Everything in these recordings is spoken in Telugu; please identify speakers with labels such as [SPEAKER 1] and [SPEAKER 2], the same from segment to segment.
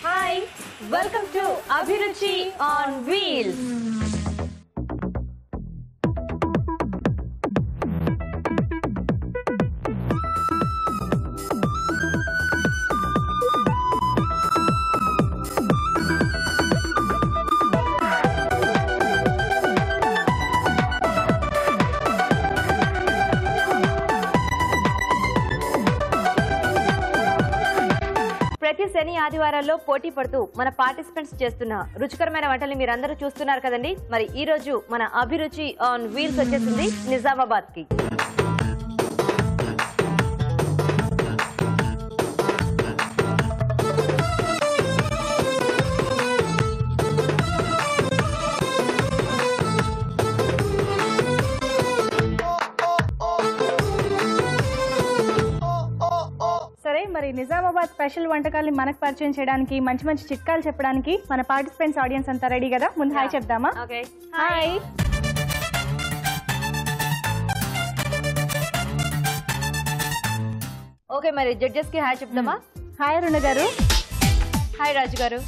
[SPEAKER 1] Hi, welcome to Abhiruchi on Wheels. ప్రతి శని ఆదివారాల్లో పోటీ పడుతూ మన పార్టిసిపెంట్స్ చేస్తున్న రుచికరమైన వంటల్ని మీరందరూ చూస్తున్నారు కదండి. మరి ఈ రోజు మన అభిరుచి ఆన్ వీల్స్ వచ్చేసింది నిజామాబాద్ కి.
[SPEAKER 2] మరి నిజామాబాద్ స్పెషల్ వంటకాల్ని మనకు పరిచయం చేయడానికి మంచి మంచి చిట్కాలు చెప్పడానికి మన పార్టిసిపెంట్స్ ఆడియన్స్ అంతా రెడీ కదా. ముందు హాయ్ చెప్దామా? హాయ్.
[SPEAKER 1] ఓకే, మరి జడ్జెస్ కి హాయ్ చెప్దామా?
[SPEAKER 2] హాయ్ అరుణ గారు.
[SPEAKER 1] హాయ్ రాజు గారు.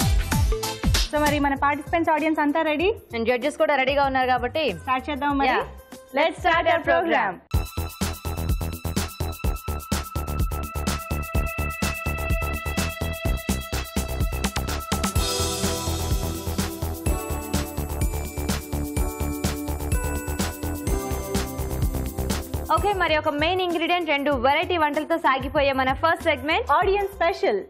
[SPEAKER 2] సో మరి మన పార్టిసిపెంట్స్ ఆడియన్స్ అంతా రెడీ
[SPEAKER 1] అండ్ జడ్జెస్ కూడా రెడీగా ఉన్నారు కాబట్టి
[SPEAKER 2] స్టార్ట్ చేద్దాం. మరి let's start our programme.
[SPEAKER 1] Okay, మరి ఒక మెయిన్ ఇంగ్రీడియంట్ రెండు వెరైటీ వంటలతో సాగిపోయే మన first segment
[SPEAKER 2] audience special.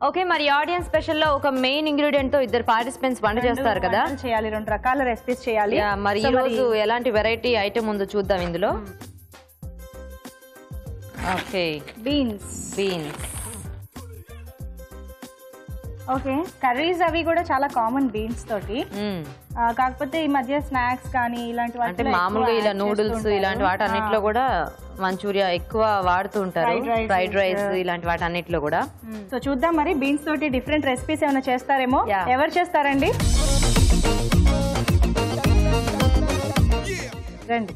[SPEAKER 1] Okay, మరి ఆడియన్స్ స్పెషల్ లో ఒక మెయిన్ ఇంగ్రీడియంట్ తో ఇద్దరు పార్టిసిపెంట్స్ వంట చేస్తారు కదా.
[SPEAKER 2] చేయాలి, రెండు రకాల రెసిపీస్ చేయాలి.
[SPEAKER 1] మరి ఈ రోజు ఎలాంటి వెరైటీ ఐటమ్ ఉందో చూద్దాం ఇందులో. Okay,
[SPEAKER 2] beans. ఓకే, కర్రీస్ అవి కూడా చాలా కామన్ బీన్స్ తోటి. కాకపోతే ఈ మధ్య స్నాక్స్ కానీ ఇలాంటి
[SPEAKER 1] అంటే మామూలుగా ఇలా నూడిల్స్ ఇలాంటి వాటి అన్నిట్లో కూడా మంచూరియా ఎక్కువ వాడుతూ ఉంటారు, ఫ్రైడ్ రైస్ ఇలాంటి వాటి అన్నిట్లో కూడా.
[SPEAKER 2] సో చూద్దాం మరి బీన్స్ తోటి డిఫరెంట్ రెసిపీస్ ఏమైనా చేస్తారేమో. ఎవరు చేస్తారండి? రండి.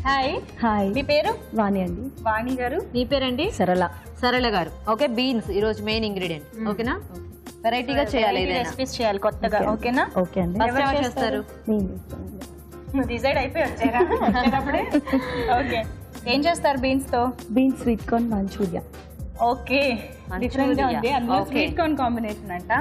[SPEAKER 2] హాయ్.
[SPEAKER 3] హాయ్,
[SPEAKER 2] మీ పేరు?
[SPEAKER 3] వాణి అండి.
[SPEAKER 2] వాణి గారు.
[SPEAKER 1] మీ పేరండి?
[SPEAKER 3] సరళ.
[SPEAKER 1] సరళ గారు. ఓకే, బీన్స్ ఈ రోజు మెయిన్ ఇంగ్రీడియంట్. ఓకేనా? వెరైటీగా చేయాలి,
[SPEAKER 2] రెసిపీస్ చేయాలి కొత్తగా. ఓకేనా?
[SPEAKER 3] ఓకే అండి.
[SPEAKER 1] ఎవరు చేస్తారు?
[SPEAKER 2] డిసైడ్ అయిపోయి వచ్చారా? ఓకే, ఏం చేస్తారు బీన్స్ తో?
[SPEAKER 3] Beans sweet corn Manchuria.
[SPEAKER 2] Okay, different గా ఉంది. అందులో స్వీట్ కార్న్ కాంబినేషన్ అంట.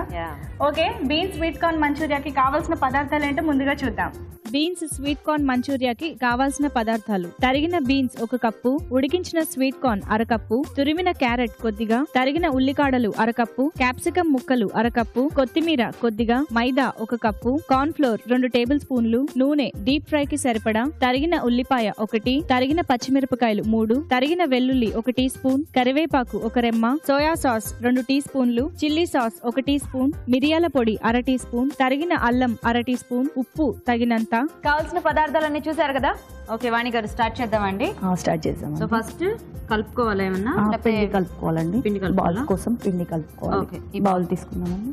[SPEAKER 2] ఓకే, బీన్స్ స్వీట్ కార్న్ మంచూరియాకి కావాల్సిన పదార్థాలు ఏంటో ముందుగా చూద్దాం.
[SPEAKER 4] బీన్స్ స్వీట్ కార్న్ మంచూరియాకి కావాల్సిన పదార్థాలు: తరిగిన బీన్స్ 1 కప్పు, ఉడికించిన స్వీట్ కార్న్ 1/2 కప్పు, తురిమిన క్యారెట్ కొద్దిగా, తరిగిన ఉల్లికాడలు 1/2 కప్పు, క్యాప్సికమ్ ముక్కలు 1/2 కప్పు, కొత్తిమీర కొద్దిగా, మైదా 1 కప్పు, కార్న్ ఫ్లోర్ 2 టేబుల్ స్పూన్లు, నూనె డీప్ ఫ్రై కి సరిపడా, తరిగిన ఉల్లిపాయ 1, తరిగిన పచ్చిమిరపకాయలు 3, తరిగిన వెల్లుల్లి 1 టీ స్పూన్, కరివేపాకు 1 రెమ్మ, సోయా సాస్ 2 టీ స్పూన్లు, చిల్లీ సాస్ 1 టీ స్పూన్, మిరియాల పొడి 1/2 టీ స్పూన్, తరిగిన అల్లం 1/2 టీ స్పూన్, ఉప్పు తగినంత.
[SPEAKER 1] కావాల్సిన పదార్థాలన్నీ చూసారు కదా. ఓకే, వాణి గారు స్టార్ట్ చేద్దామండి.
[SPEAKER 3] స్టార్ట్ చేద్దాం.
[SPEAKER 1] సో ఫస్ట్ కలుపుకోవాలి ఏమన్నా?
[SPEAKER 3] పిండి కలుపుకోవాలండి. బాల్స్ కోసం పిండి కలుపుకోవాలి. బౌల్ తీసుకుందామండి.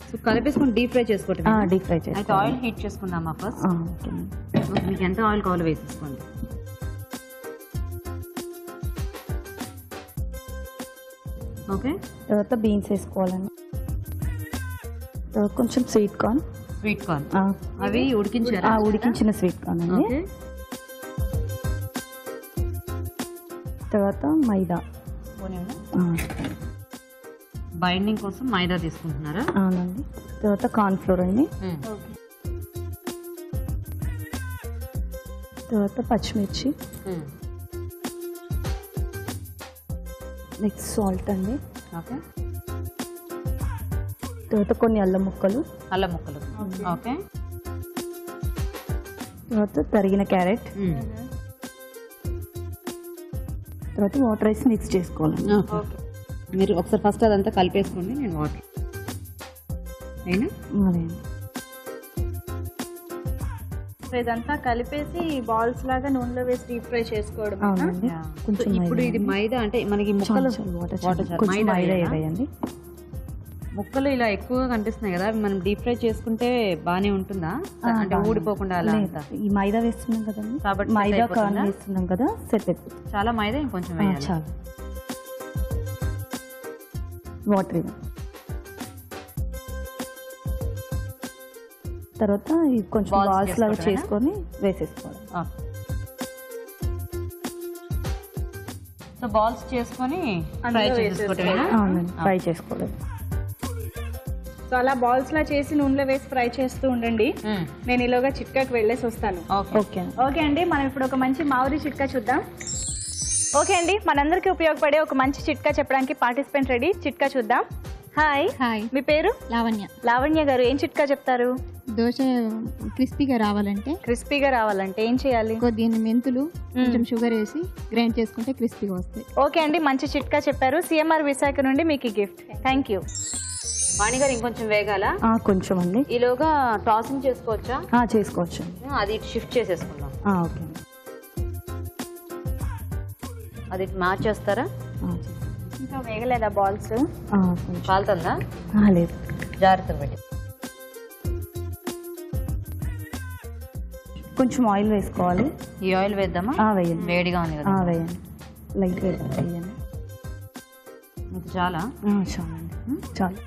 [SPEAKER 1] సో కలిపేసుకుని డీప్ ఫ్రై చేసుకోవటం.
[SPEAKER 3] డీప్ ఫ్రై చేసుకోవాలి.
[SPEAKER 1] అయితే ఆయిల్ హీట్ చేసుకుందామా ఫస్ట్? మీకు ఎంత ఆయిల్ కావాలో వేసేసుకోండి. ఓకే,
[SPEAKER 3] తర్వాత బీన్స్ వేసుకోవాలండి. తర్వాత కొంచెం స్వీట్ కార్న్.
[SPEAKER 1] అవి ఉడికించారా?
[SPEAKER 3] ఉడికించిన స్వీట్ కార్న్ అండి. తర్వాత మైదా.
[SPEAKER 1] బైండింగ్ కోసం మైదా తీసుకుంటున్నారా?
[SPEAKER 3] అవునండి. తర్వాత కార్న్ ఫ్లోర్ అండి. తర్వాత పచ్చిమిర్చి. నెక్స్ట్ సాల్ట్ అండి.
[SPEAKER 1] ఓకే,
[SPEAKER 3] తర్వాత కొన్ని అల్లం ముక్కలు.
[SPEAKER 1] ఓకే,
[SPEAKER 3] తర్వాత తరిగిన క్యారెట్. తర్వాత వాటర్ వేసి మిక్స్ చేసుకోవాలి.
[SPEAKER 1] మీరు ఒకసారి ఫస్ట్ అదంతా కలిపేసుకోండి, నేను వాటర్
[SPEAKER 2] ఇదంతా కలిపేసి బాల్స్ లాగా నూనెలో వేసి డీప్ ఫ్రై చేసుకోవడం.
[SPEAKER 1] ఇప్పుడు ఇది మైదా అంటే మనకి ముక్కలు
[SPEAKER 3] మైదా వేయండి.
[SPEAKER 5] ముక్కలు ఇలా ఎక్కువగా కనిపిస్తున్నాయి కదా, అవి మనం డీప్ ఫ్రై చేసుకుంటే బానే ఉంటుందా? అంటే ఊడిపోకుండా అలా అంతా.
[SPEAKER 3] ఈ మైదా వేస్తున్నాం కదండి,
[SPEAKER 5] కాబట్టి
[SPEAKER 3] మైదా కార్న్ వేస్తున్నాం కదా, సెట్ అయిపోతుంది.
[SPEAKER 5] చాలా మైదా ఇంకొంచెం వేయాలి.
[SPEAKER 3] చాలా వాటర్ తర్వాత ఇది కొంచెం బాల్స్ లాగా చేసుకొని వేసేసుకోవాలి.
[SPEAKER 5] సో బాల్స్ చేసుకొని ఫ్రై చేసుకోవటమేనా?
[SPEAKER 3] అవునండి, ఫ్రై చేసుకోవాలి.
[SPEAKER 2] సో అలా బాల్స్ లా చేసి నూనెలో వేసి ఫ్రై చేస్తూ ఉండండి. నేను ఈలోగా చిట్కాకి వెళ్ళేసి వస్తాను.
[SPEAKER 3] ఓకే
[SPEAKER 2] ఓకే అండి, మనం ఇప్పుడు ఒక మంచి మామిడి చిట్కా చూద్దాం. ఓకే అండి, మనందరికీ ఉపయోగపడే ఒక మంచి చిట్కా చెప్పడానికి పార్టిసిపెంట్ రెడీ. చిట్కా చూద్దాం. హాయ్.
[SPEAKER 6] హాయ్,
[SPEAKER 2] మీ పేరు?
[SPEAKER 6] లావణ్య.
[SPEAKER 2] లావణ్య గారు, ఏం చిట్కా చెప్తారు?
[SPEAKER 6] దోశ క్రిస్పీగా రావాలంటే
[SPEAKER 2] క్రిస్పీగా రావాలంటే ఏం చేయాలి?
[SPEAKER 6] కొద్దిగా మెంతులు, కొంచెం షుగర్ వేసి గ్రైండ్ చేసుకుంటే క్రిస్పీగా వస్తాయి.
[SPEAKER 2] ఓకే అండి, మంచి చిట్కా చెప్పారు. సిఎంఆర్ విశాఖ నుండి మీకు గిఫ్ట్. Thank you.
[SPEAKER 5] వాణి గారు ఇంకొంచెం వేగాల?
[SPEAKER 3] కొంచెం అండి.
[SPEAKER 5] ఈలోగా టాసింగ్ చేసుకోవచ్చా?
[SPEAKER 3] చేసుకోవచ్చు.
[SPEAKER 5] అది షిఫ్ట్ చేసేసుకుందాం.
[SPEAKER 3] ఓకే,
[SPEAKER 5] అది మార్చేస్తారా?
[SPEAKER 2] ఇంకా వేగలేదా బాల్స్?
[SPEAKER 5] కాలుతుందా?
[SPEAKER 3] లేదు,
[SPEAKER 5] జాగ్రత్త పెట్టి.
[SPEAKER 3] కొంచెం ఆయిల్ వేసుకోవాలి.
[SPEAKER 5] ఈ ఆయిల్ వేద్దామా?
[SPEAKER 3] వేయండి.
[SPEAKER 5] వేడిగా ఉంది కదా?
[SPEAKER 3] వేయండి, లైట్ వేయండి.
[SPEAKER 5] చాలా
[SPEAKER 3] చాలండి, చాలు.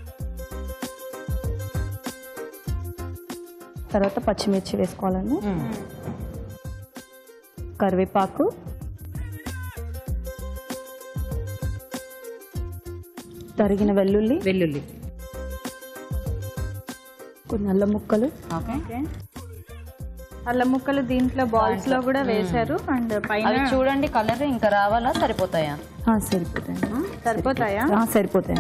[SPEAKER 3] తర్వాత పచ్చిమిర్చి వేసుకోవాలండి, కరివేపాకు, తరిగిన వెల్లుల్లి, కొన్ని అల్లం ముక్కలు.
[SPEAKER 5] ఓకే,
[SPEAKER 2] అల్లం ముక్కలు దీంట్లో బాల్స్ లో కూడా వేశారు. అండ్ పైన
[SPEAKER 5] అవి చూడండి, కలర్ ఇంకా రావాలా? సరిపోతాయా?
[SPEAKER 2] సరిపోతాయా?
[SPEAKER 3] సరిపోతాయి.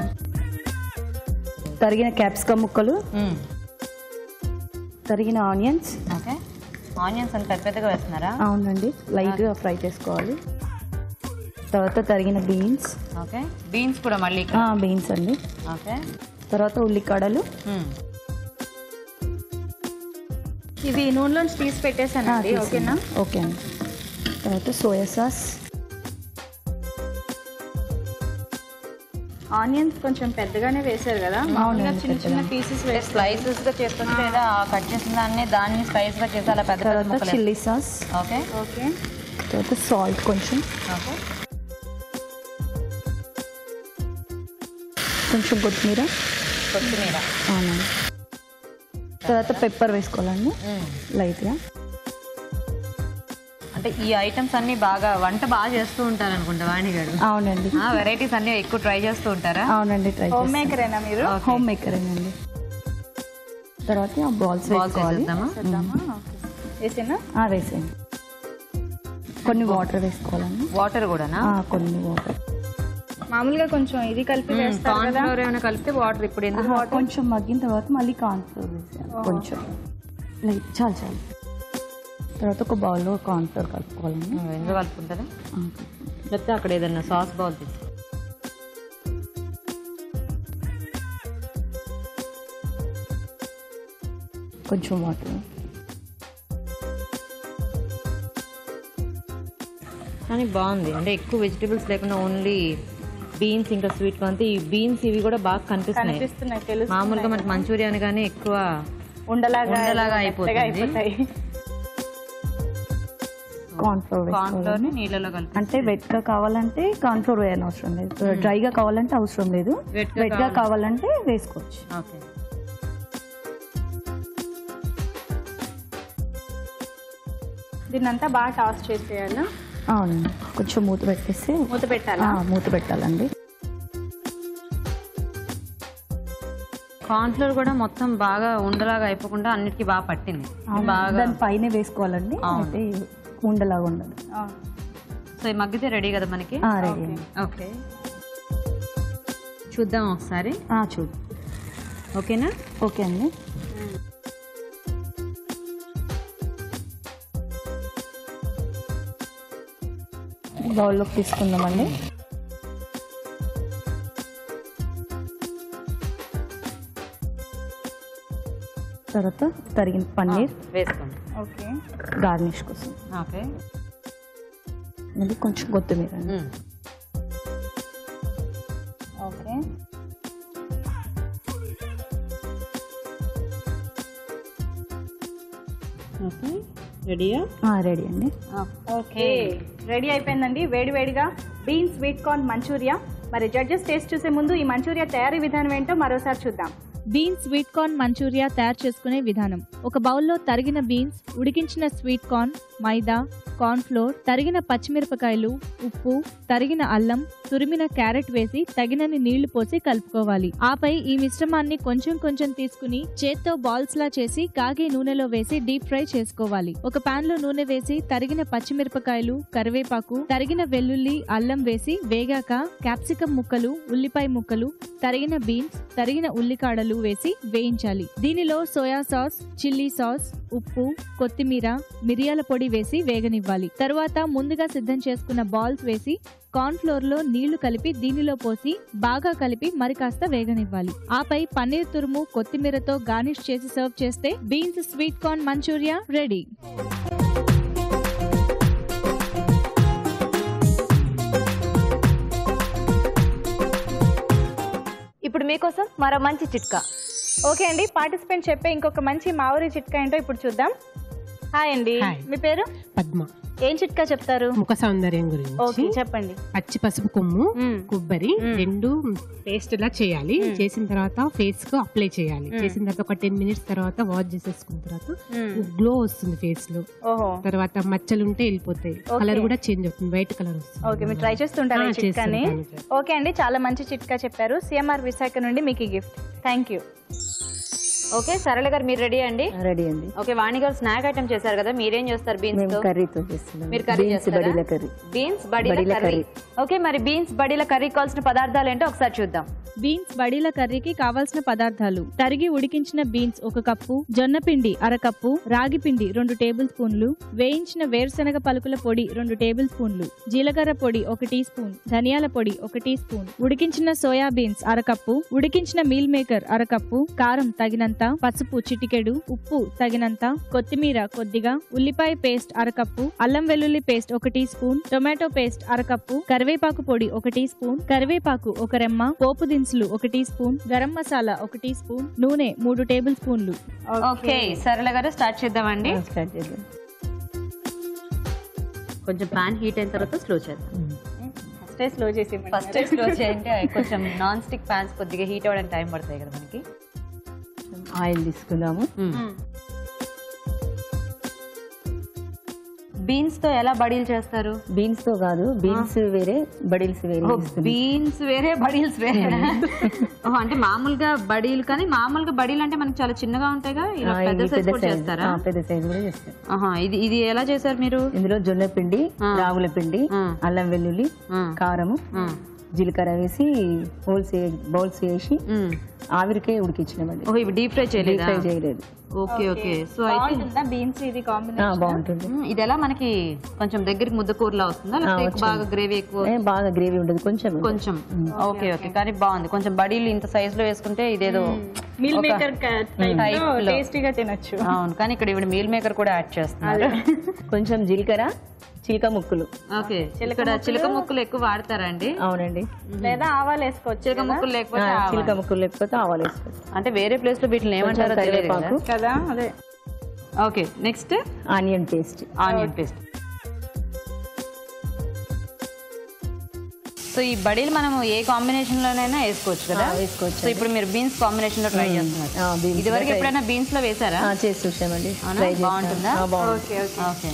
[SPEAKER 3] తరిగిన క్యాప్సికమ్ ముక్కలు, తరిగిన ఆనియన్స్.
[SPEAKER 5] ఓకే, ఆనియన్స్ అంత పెద్దగా వేస్తున్నారా?
[SPEAKER 3] అవునండి, లైట్గా ఫ్రై చేసుకోవాలి. తర్వాత తరిగిన బీన్స్.
[SPEAKER 5] ఓకే, బీన్స్ కూడా మళ్ళీ.
[SPEAKER 3] బీన్స్ అండి.
[SPEAKER 5] ఓకే,
[SPEAKER 3] తర్వాత ఉల్లికాడలు.
[SPEAKER 2] ఇవి నూనెలోంచి తీసి పెట్టేసానండి. ఓకేనా?
[SPEAKER 3] ఓకే అండి. తర్వాత సోయా సాస్.
[SPEAKER 2] ఆనియన్స్ కొంచెం పెద్దగానే వేశారు కదా, మామూలుగా చిన్న చిన్న పీసెస్ వేసి
[SPEAKER 5] స్లైసెస్ గా చేసుకుంటే లేదా కట్ చేసిన దాన్ని స్లైస్ గా చేసి అలా పెద్ద
[SPEAKER 3] తర్వాత చిల్లీ సాస్.
[SPEAKER 5] Okay,
[SPEAKER 2] okay.
[SPEAKER 3] తర్వాత సాల్ట్ కొంచెం,
[SPEAKER 5] ఓకే,
[SPEAKER 3] కొంచెం కొత్తిమీర. అవునండి. తర్వాత పెప్పర్ వేసుకోవాలండి లైట్గా.
[SPEAKER 5] అంటే ఈ ఐటమ్స్ అన్ని వంట బాగా చేస్తూ ఉంటారు అనుకుంటా వాణి గారు.
[SPEAKER 3] అవునండి,
[SPEAKER 5] వెరైటీస్ అన్ని ఎక్కువ ట్రై చేస్తూ ఉంటారా?
[SPEAKER 3] అవునండి, ట్రై.
[SPEAKER 2] హోమ్ మేకరేనా మీరు?
[SPEAKER 3] హోమ్ మేకరేనండి. తర్వాత బాల్స్ వేసుకోవాలి.
[SPEAKER 2] వేసేనా?
[SPEAKER 3] వేసేయండి. కొన్ని వాటర్ వేసుకోవాలండి.
[SPEAKER 5] వాటర్ కూడానా?
[SPEAKER 3] కొన్ని వాటర్.
[SPEAKER 2] మామూలుగా కొంచెం ఇది కలిపి వేస్తారు కదా,
[SPEAKER 5] ఏమైనా కలిపితే వాటర్. ఇప్పుడు ఎందుకు?
[SPEAKER 3] కొంచెం మగ్గిన తర్వాత మళ్ళీ కార్న్ఫ్లోర్ వేసేయాలి కొంచెం లైట్. చాలు. తర్వాత ఒక బౌల్లో కార్న్ఫ్లోర్ కలుపుకోవాలండి.
[SPEAKER 5] ఎందుకు కలుపుకుంటారా? లేకపోతే అక్కడ ఏదన్నా సాస్ బౌల్ తీసుకో.
[SPEAKER 3] కొంచెం వాటర్.
[SPEAKER 5] కానీ బాగుంది, అంటే ఎక్కువ వెజిటేబుల్స్ లేకుండా ఓన్లీ బీన్స్ ఇంకా స్వీట్ కార్న్. ఈ బీన్స్ ఇవి కూడా బాగా కనిపిస్తున్నాయి. మామూలుగా మనకి మంచూరియా అనగానే ఎక్కువ ఉండలాగా అయిపోతుంది.
[SPEAKER 3] కార్న్ఫ్లోర్
[SPEAKER 5] నీళ్ళలో కలిపి.
[SPEAKER 3] అంటే వెట్ గా కావాలంటే కార్న్ఫ్లోర్ వేయని అవసరం లేదు, డ్రైగా కావాలంటే అవసరం లేదు. వెట్ గా కావాలంటే వేసుకోవచ్చు.
[SPEAKER 5] ఓకే,
[SPEAKER 2] దీన్నంతా బాగా టాస్ చేసేయాలా?
[SPEAKER 3] అవునండి, కొంచెం మూత పెట్టేసి మూత పెట్టాలండి.
[SPEAKER 5] కార్న్ఫ్లోర్ కూడా మొత్తం బాగా ఉండలాగా అయిపోకుండా అన్నిటికీ బాగా పట్టింది.
[SPEAKER 3] దాని పైన వేసుకోవాలండి, అంటే ఉండలాగా ఉండదు.
[SPEAKER 5] సో ఈ మగ్గితే రెడీ కదా మనకి?
[SPEAKER 3] రెడీ.
[SPEAKER 5] ఓకే, చూద్దాం ఒకసారి.
[SPEAKER 3] చూడు.
[SPEAKER 5] ఓకేనా?
[SPEAKER 3] ఓకే అండి. బౌల్లోకి తీసుకుందామండి. తర్వాత తరిగిన పన్నీర్
[SPEAKER 5] వేసుకోండి.
[SPEAKER 2] ఓకే,
[SPEAKER 3] గార్నిష్ కోసం.
[SPEAKER 5] ఓకే,
[SPEAKER 3] మళ్ళీ కొంచెం కొత్తిమీర.
[SPEAKER 2] ఓకే.
[SPEAKER 5] ఓకే రెడీయా?
[SPEAKER 3] రెడీ అండి.
[SPEAKER 2] ఓకే రెడీ అయిపోయిందండి వేడివేడిగా బీన్స్ స్వీట్ కార్న్ మంచూరియా. మరి జడ్జెస్ టేస్ట్ చూసే ముందు ఈ మంచూరియా తయారీ విధానం ఏంటో మరోసారి చూద్దాం.
[SPEAKER 4] బీన్స్ స్వీట్ కార్న్ మంచూరియా తయారు చేసుకునే విధానం. ఒక బౌల్లో తరిగిన బీన్స్, ఉడికించిన స్వీట్ కార్న్, మైదా, కార్న్ ఫ్లోర్, తరిగిన పచ్చిమిరపకాయలు, ఉప్పు, తరిగిన అల్లం, తురిమిన క్యారెట్ వేసి తగినన్ని నీళ్లు పోసి కలుపుకోవాలి. ఆపై ఈ మిశ్రమాన్ని కొంచెం కొంచెం తీసుకుని చేత్తో బాల్స్ లా చేసి కాగే నూనెలో వేసి డీప్ ఫ్రై చేసుకోవాలి. ఒక పాన్ లో నూనె వేసి తరిగిన పచ్చిమిరపకాయలు, కరివేపాకు, తరిగిన వెల్లుల్లి, అల్లం వేసి వేగాక క్యాప్సికం ముక్కలు, ఉల్లిపాయ ముక్కలు, తరిగిన బీన్స్, తరిగిన ఉల్లికాడలు వేసి వేయించాలి. దీనిలో సోయా సాస్, చిల్లీ సాస్, ఉప్పు, కొత్తిమీర, మిరియాల పొడి వేసి వేగనివ్వాలి. తరువాత ముందుగా సిద్ధం చేసుకున్న బాల్స్ వేసి కార్న్ ఫ్లోర్ లో నీళ్లు కలిపి దీనిలో పోసి బాగా కలిపి మరి కాస్త వేగనివ్వాలి. ఆపై పన్నీర్ తురుము, కొత్తిమీరతో గార్నిష్ చేసి సర్వ్ చేస్తే beans sweet corn Manchuria ready.
[SPEAKER 1] ఇప్పుడు మీకోసం మరో మంచి చిట్కా.
[SPEAKER 2] ఓకే అండి, పార్టిసిపెంట్ చెప్పే ఇంకొక మంచి మావూరి చిట్కా ఏంటో ఇప్పుడు చూద్దాం. హాయ్ అండి, మీ పేరు?
[SPEAKER 7] పద్మ.
[SPEAKER 2] ఏం చిట్కా చెప్తారు?
[SPEAKER 7] ముఖ సౌందర్యం గురించి.
[SPEAKER 2] ఓకే చెప్పండి.
[SPEAKER 7] పచ్చి పసుపు కొమ్ము, కొబ్బరి రెండు పేస్ట్ లా చేయాలి. చేసిన తర్వాత ఫేస్ కు అప్లై చేయాలి. చేసిన తర్వాత ఒక 10 minutes తర్వాత వాష్ చేసేసుకున్న తర్వాత గ్లో వస్తుంది ఫేస్ లో. తర్వాత మచ్చలు ఉంటే వెళ్ళిపోతాయి, కలర్ కూడా చేంజ్ అవుతుంది, వైట్ కలర్ వస్తుంది.
[SPEAKER 2] ఓకే, మీరు ట్రై చేస్తుంటారు ఈ చిట్కాని. ఓకే అండి, చాలా మంచి చిట్కా చెప్పారు. సిఎంఆర్ విశాఖ నుండి మీకు ఈ గిఫ్ట్. Thank you.
[SPEAKER 1] ఓకే సరళ గారు మీరు రెడీ అండి?
[SPEAKER 3] రెడీ అండి.
[SPEAKER 1] ఓకే వాణి గారు స్నాక్ ఐటమ్ చేశారు కదా, మీరేం చేస్తారు బీన్స్ తో?
[SPEAKER 3] కర్రీతో చేస్తున్నాం.
[SPEAKER 1] మీరు కర్రీ చేస్తారా? బీన్స్ బడీల కర్రీ. ఓకే మరి బీన్స్ బడీల కర్రీ కావాల్సిన పదార్థాలు ఏంటో ఒకసారి చూద్దాం.
[SPEAKER 4] బీన్స్ బడీల కర్రీకి కావాల్సిన పదార్థాలు: తరిగి ఉడికించిన బీన్స్ 1 కప్పు, జొన్న పిండి 1/2 కప్పు, రాగి పిండి 2 టేబుల్ స్పూన్లు, వేయించిన వేరుశనగ పలుకుల పొడి 2 టేబుల్ స్పూన్లు, జీలకర్ర పొడి 1 టీ స్పూన్, ధనియాల పొడి 1 టీ స్పూన్, ఉడికించిన సోయా బీన్స్ 1/2 కప్పు, ఉడికించిన మీల్ మేకర్ 1/2 కప్పు, కారం తగినంత, పసుపు చిటికెడు, ఉప్పు తగినంత, కొత్తిమీర కొద్దిగా, ఉల్లిపాయ పేస్ట్ 1/2 కప్పు, అల్లం వెల్లుల్లి paste 1 teaspoon, tomato paste 1/2 cup, కరివేపాకు పొడి 1 టీ స్పూన్, కరివేపాకు 1 రెమ్మ, పోపు దినుసులు 1 teaspoon, garam masala 1 teaspoon, నూనె 3 టేబుల్ స్పూన్లు.
[SPEAKER 1] ఓకే సరళ గారు స్టార్ట్ చేద్దామండి. కొంచెం పాన్ హీట్ అయిన తర్వాత స్లో చేద్దాం. ఫస్ట్ స్లో చేయండి, కొంచెం నాన్ స్టిక్ పాన్స్ కొద్దిగా హీట్ అవ్వడానికి టైం పడతాయి కదా మనకి.
[SPEAKER 3] ఆయిల్ తీసుకున్నాము.
[SPEAKER 1] బీన్స్ తో ఎలా బడీలు చేస్తారు?
[SPEAKER 3] బీన్స్ తో కాదు, బీన్స్ వేరే, బడీల్స్ వేరే.
[SPEAKER 1] బీన్స్ వేరే, బడీల్స్ వేరే. అంటే మామూలుగా బడీలు, కానీ మామూలుగా బడీలు అంటే మనకి చాలా చిన్నగా ఉంటాయిగా, పెద్ద సైజ్ కూడా చేస్తారా?
[SPEAKER 3] పెద్ద సైజ్ కూడా చేస్తారు.
[SPEAKER 1] ఇది ఎలా చేశారు మీరు?
[SPEAKER 3] ఇందులో జొన్న పిండి, రాగుల పిండి, అల్లం వెల్లుల్లి, కారము, జీలకర్ర వేసి బౌల్స్ వేసి ఆవిరికే ఉడికించినామండి.
[SPEAKER 1] ఇవి డీప్ ఫ్రై
[SPEAKER 3] చేయలేదు.
[SPEAKER 1] Okay okay. సో
[SPEAKER 2] బీన్స్ ఇది కాంబినేషన్
[SPEAKER 3] బాగుంటుంది.
[SPEAKER 1] ఇది ఎలా మనకి కొంచెం దగ్గరికి ముద్దకూరలా వస్తుందా, బాగా గ్రేవీ ఎక్కువ?
[SPEAKER 3] బాగా గ్రేవీ ఉండదు, కొంచెం
[SPEAKER 1] కొంచెం. ఓకే ఓకే, కానీ బాగుంది. కొంచెం బడీలు ఇంత సైజ్ లో వేసుకుంటే ఇదేదో
[SPEAKER 2] మీల్ మేకర్ టేస్టీగా తినొచ్చు.
[SPEAKER 1] అవును, కానీ ఇక్కడ ఇవి మీల్ మేకర్ కూడా యాడ్ చేస్తున్నారు.
[SPEAKER 3] కొంచెం జీలకర్ర, చిలక ముక్కలు.
[SPEAKER 1] ఓకే, చిలక ముక్కలు ఎక్కువ వాడతారా అండి?
[SPEAKER 3] అవునండి.
[SPEAKER 2] లేదా ఆవాలు వేసుకోవచ్చు.
[SPEAKER 1] చిలక ముక్కలు లేకపోతే
[SPEAKER 3] ఆవాలు వేసుకోవచ్చు.
[SPEAKER 1] అంటే వేరే ప్లేస్ లో వీటిని ఏమంటారో తెలియదు
[SPEAKER 2] కదా. అదే.
[SPEAKER 1] Okay next
[SPEAKER 3] onion paste.
[SPEAKER 1] So ఈ బడీలు మనం ఏ కాంబినేషన్ లోనైనా వేసుకోవచ్చు కదా? వేసుకోవచ్చు. సో ఇప్పుడు మీరు బీన్స్ కాంబినేషన్ లో ట్రై చేస్తున్నారు. ఇది వరకు ఎప్పుడైనా బీన్స్ లో వేసారా?
[SPEAKER 3] చేసి చూసామండి.
[SPEAKER 1] బాగుంటుందా?
[SPEAKER 3] ఓకే.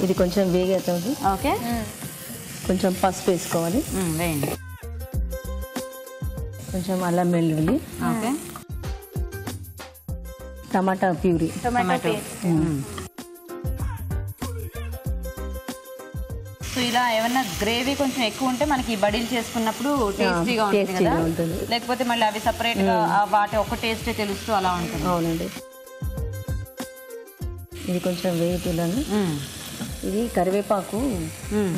[SPEAKER 3] ఇది కొంచెం వేగవుతుంది.
[SPEAKER 1] ఓకే,
[SPEAKER 3] కొంచెం పసుపు వేసుకోవాలి.
[SPEAKER 1] వేయండి.
[SPEAKER 3] కొంచెం అల్లం వెల్లుల్లి.
[SPEAKER 1] ఓకే,
[SPEAKER 3] టమాటా ప్యూరీ.
[SPEAKER 1] టమాటో. సో ఇలా ఏమన్నా గ్రేవీ కొంచెం ఎక్కువ ఉంటే మనకి బడీలు చేసుకున్నప్పుడు టేస్టీగా ఉంటుంది కదా, లేకపోతే మళ్ళీ అవి సపరేట్ గా వాటి ఒక టేస్టే తెలుస్తూ అలా ఉంటుంది.
[SPEAKER 3] అవునండి. ఇది కొంచెం వేగుతున్నాను. ఇది కరివేపాకు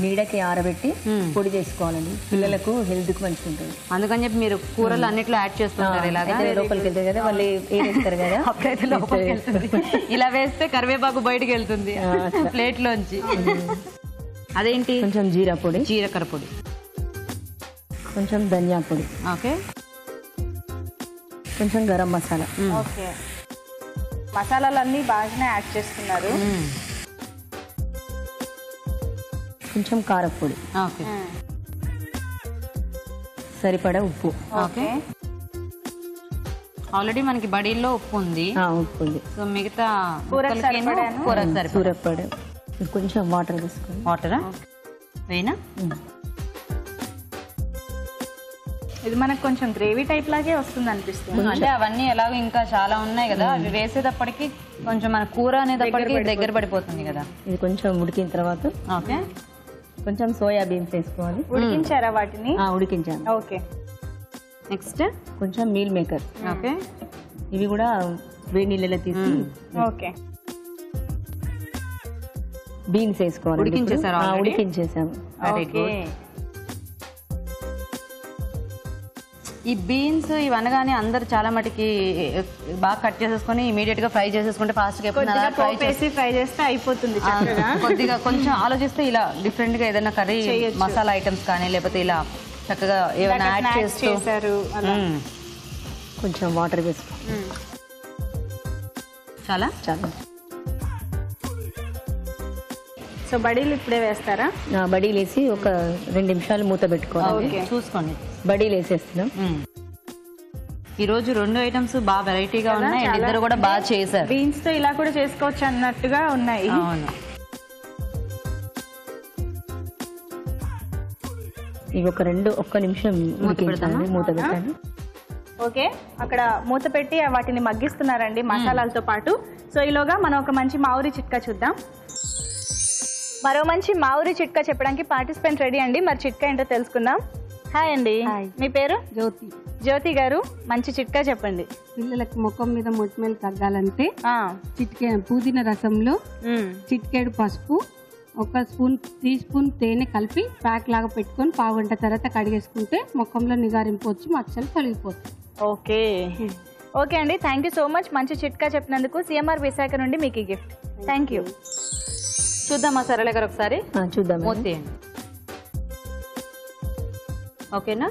[SPEAKER 3] నీడకి ఆరబెట్టి పొడి చేసుకోవాలండి, పిల్లలకు హెల్త్ కి మంచిగా ఉంటుంది.
[SPEAKER 1] అందుకని చెప్పి మీరు కూరలు అన్నిట్లో యాడ్ చేస్తుంటారు. ఇలాగా
[SPEAKER 3] లోపలికి వెళ్తాయి కదా, వాళ్ళు వేస్తారు కదా,
[SPEAKER 1] అప్పుడైతే లోపలికి వెళ్తుంది. ఇలా వేస్తే కరివేపాకు బయటకు వెళ్తుంది ప్లేట్ లోంచి. అదేంటి?
[SPEAKER 3] కొంచెం జీరా పొడి,
[SPEAKER 1] జీలకర్ర పొడి,
[SPEAKER 3] కొంచెం ధనియా పొడి.
[SPEAKER 1] ఓకే,
[SPEAKER 3] కొంచెం గరం మసాలా.
[SPEAKER 2] ఓకే. మసాలాలన్నీ బాగానే యాడ్ చేస్తున్నారు.
[SPEAKER 3] కొంచెం కారపొడి,
[SPEAKER 5] ఓకే,
[SPEAKER 3] సరిపడా ఉప్పు.
[SPEAKER 5] ఓకే. ఆల్రెడీ మనకి బడీల్లో ఉప్పు ఉంది,
[SPEAKER 3] ఉప్పు ఉంది.
[SPEAKER 5] సో మిగతా
[SPEAKER 2] కూరకు
[SPEAKER 3] సరిపడా కొంచెం వాటర్ తీసుకోండి.
[SPEAKER 5] వాటరా వేనా?
[SPEAKER 2] ఇది మనకు కొంచెం గ్రేవీ టైప్ లాగే వస్తుంది అనిపిస్తుంది.
[SPEAKER 5] అంటే అవన్నీ ఎలాగో ఇంకా చాలా ఉన్నాయి కదా, అవి వేసేటప్పటికి కొంచెం మన కూర అనేటప్పటికి దగ్గర పడిపోతుంది కదా.
[SPEAKER 3] ఇది కొంచెం ఉడికిన తర్వాత
[SPEAKER 5] ఓకే,
[SPEAKER 3] కొంచెం సోయా బీన్స్ వేసుకోవాలి.
[SPEAKER 2] ఉడికించారా వాటిని?
[SPEAKER 3] ఉడికించాను.
[SPEAKER 2] ఓకే.
[SPEAKER 5] నెక్స్ట్
[SPEAKER 3] కొంచెం మీల్ మేకర్.
[SPEAKER 5] ఓకే,
[SPEAKER 3] ఇవి కూడా వేడి నీళ్ళలో తీసి
[SPEAKER 2] ఓకే.
[SPEAKER 3] బీన్స్ వేసుకోవాలి.
[SPEAKER 5] ఉడికించేసారా?
[SPEAKER 3] ఉడికించేసాము.
[SPEAKER 5] Very good. ఈ బీన్స్ ఇవనగానే అందరు చాలా మటుకి బాగా కట్ చేసేసుకొని ఇమీడియట్ గా ఫ్రై చేసేసుకుంటే ఫాస్ట్ గా
[SPEAKER 2] ఫ్రై చేస్తే అయిపోతుంది.
[SPEAKER 5] కొద్దిగా కొంచెం ఆలోచిస్తే ఇలా డిఫరెంట్ గా ఏదైనా కర్రీ మసాలా ఐటమ్స్ కానీ లేకపోతే ఇలా చక్కగా ఏమైనా యాడ్ చేస్తారు.
[SPEAKER 3] కొంచెం వాటర్ వేసుకో.
[SPEAKER 5] చాలా
[SPEAKER 3] చాలా.
[SPEAKER 2] సో బడీలు ఇప్పుడే వేస్తారా?
[SPEAKER 3] బడీలు వేసి ఒక 2 నిమిషాలు మూత పెట్టుకోవాలి.
[SPEAKER 5] చూసుకోండి.
[SPEAKER 3] బడీలు వేసేస్తున్నాం.
[SPEAKER 5] ఈ రోజు 2 ఐటమ్స్ బాగా వెరైటీగా ఉన్నాయి, ఇద్దరు కూడా బాగా చేశారు.
[SPEAKER 2] బీన్స్ తో ఇలా కూడా చేసుకోవచ్చు అన్నట్టుగా ఉన్నాయి.
[SPEAKER 5] అవును.
[SPEAKER 3] ఇవి ఒక్క నిమిషం ఉడికించాలి, మూత పెట్టండి.
[SPEAKER 2] ఓకే, అక్కడ మూత పెట్టి వాటిని మగ్గిస్తున్నారండి మసాలాలతో పాటు. సో ఈలోగా మనం ఒక మంచి మావురి చిట్కా చూద్దాం. మరో మంచి మావురి చిట్కా చెప్పడానికి పార్టిసిపెంట్ రెడీ అండి. మరి చిట్కా ఏంటో తెలుసుకుందాం. హాయ్ అండి, మీ పేరు?
[SPEAKER 6] జ్యోతి.
[SPEAKER 2] జ్యోతి గారు, మంచి చిట్కా చెప్పండి.
[SPEAKER 6] పిల్లలకి ముఖం మీద మొటిమలు తగ్గాలంటే పుదీనా రసంలో చిటికెడు పసుపు, 1 టీ స్పూన్ తేనె కలిపి ప్యాక్ లాగా పెట్టుకొని పావుగంట తర్వాత కడిగేసుకుంటే ముఖంలో నిగారింపు వచ్చి మచ్చలు తొలగిపోతాయి.
[SPEAKER 2] ఓకే ఓకే అండి, థ్యాంక్ యూ సో మచ్. మంచి చిట్కా చెప్పినందుకు సిఎంఆర్ విశాఖ నుండి మీకు ఈ గిఫ్ట్. Thank you.
[SPEAKER 5] చూద్దామా సరళ గారు ఒకసారి?
[SPEAKER 3] చూద్దాం.
[SPEAKER 5] ఓకేనా?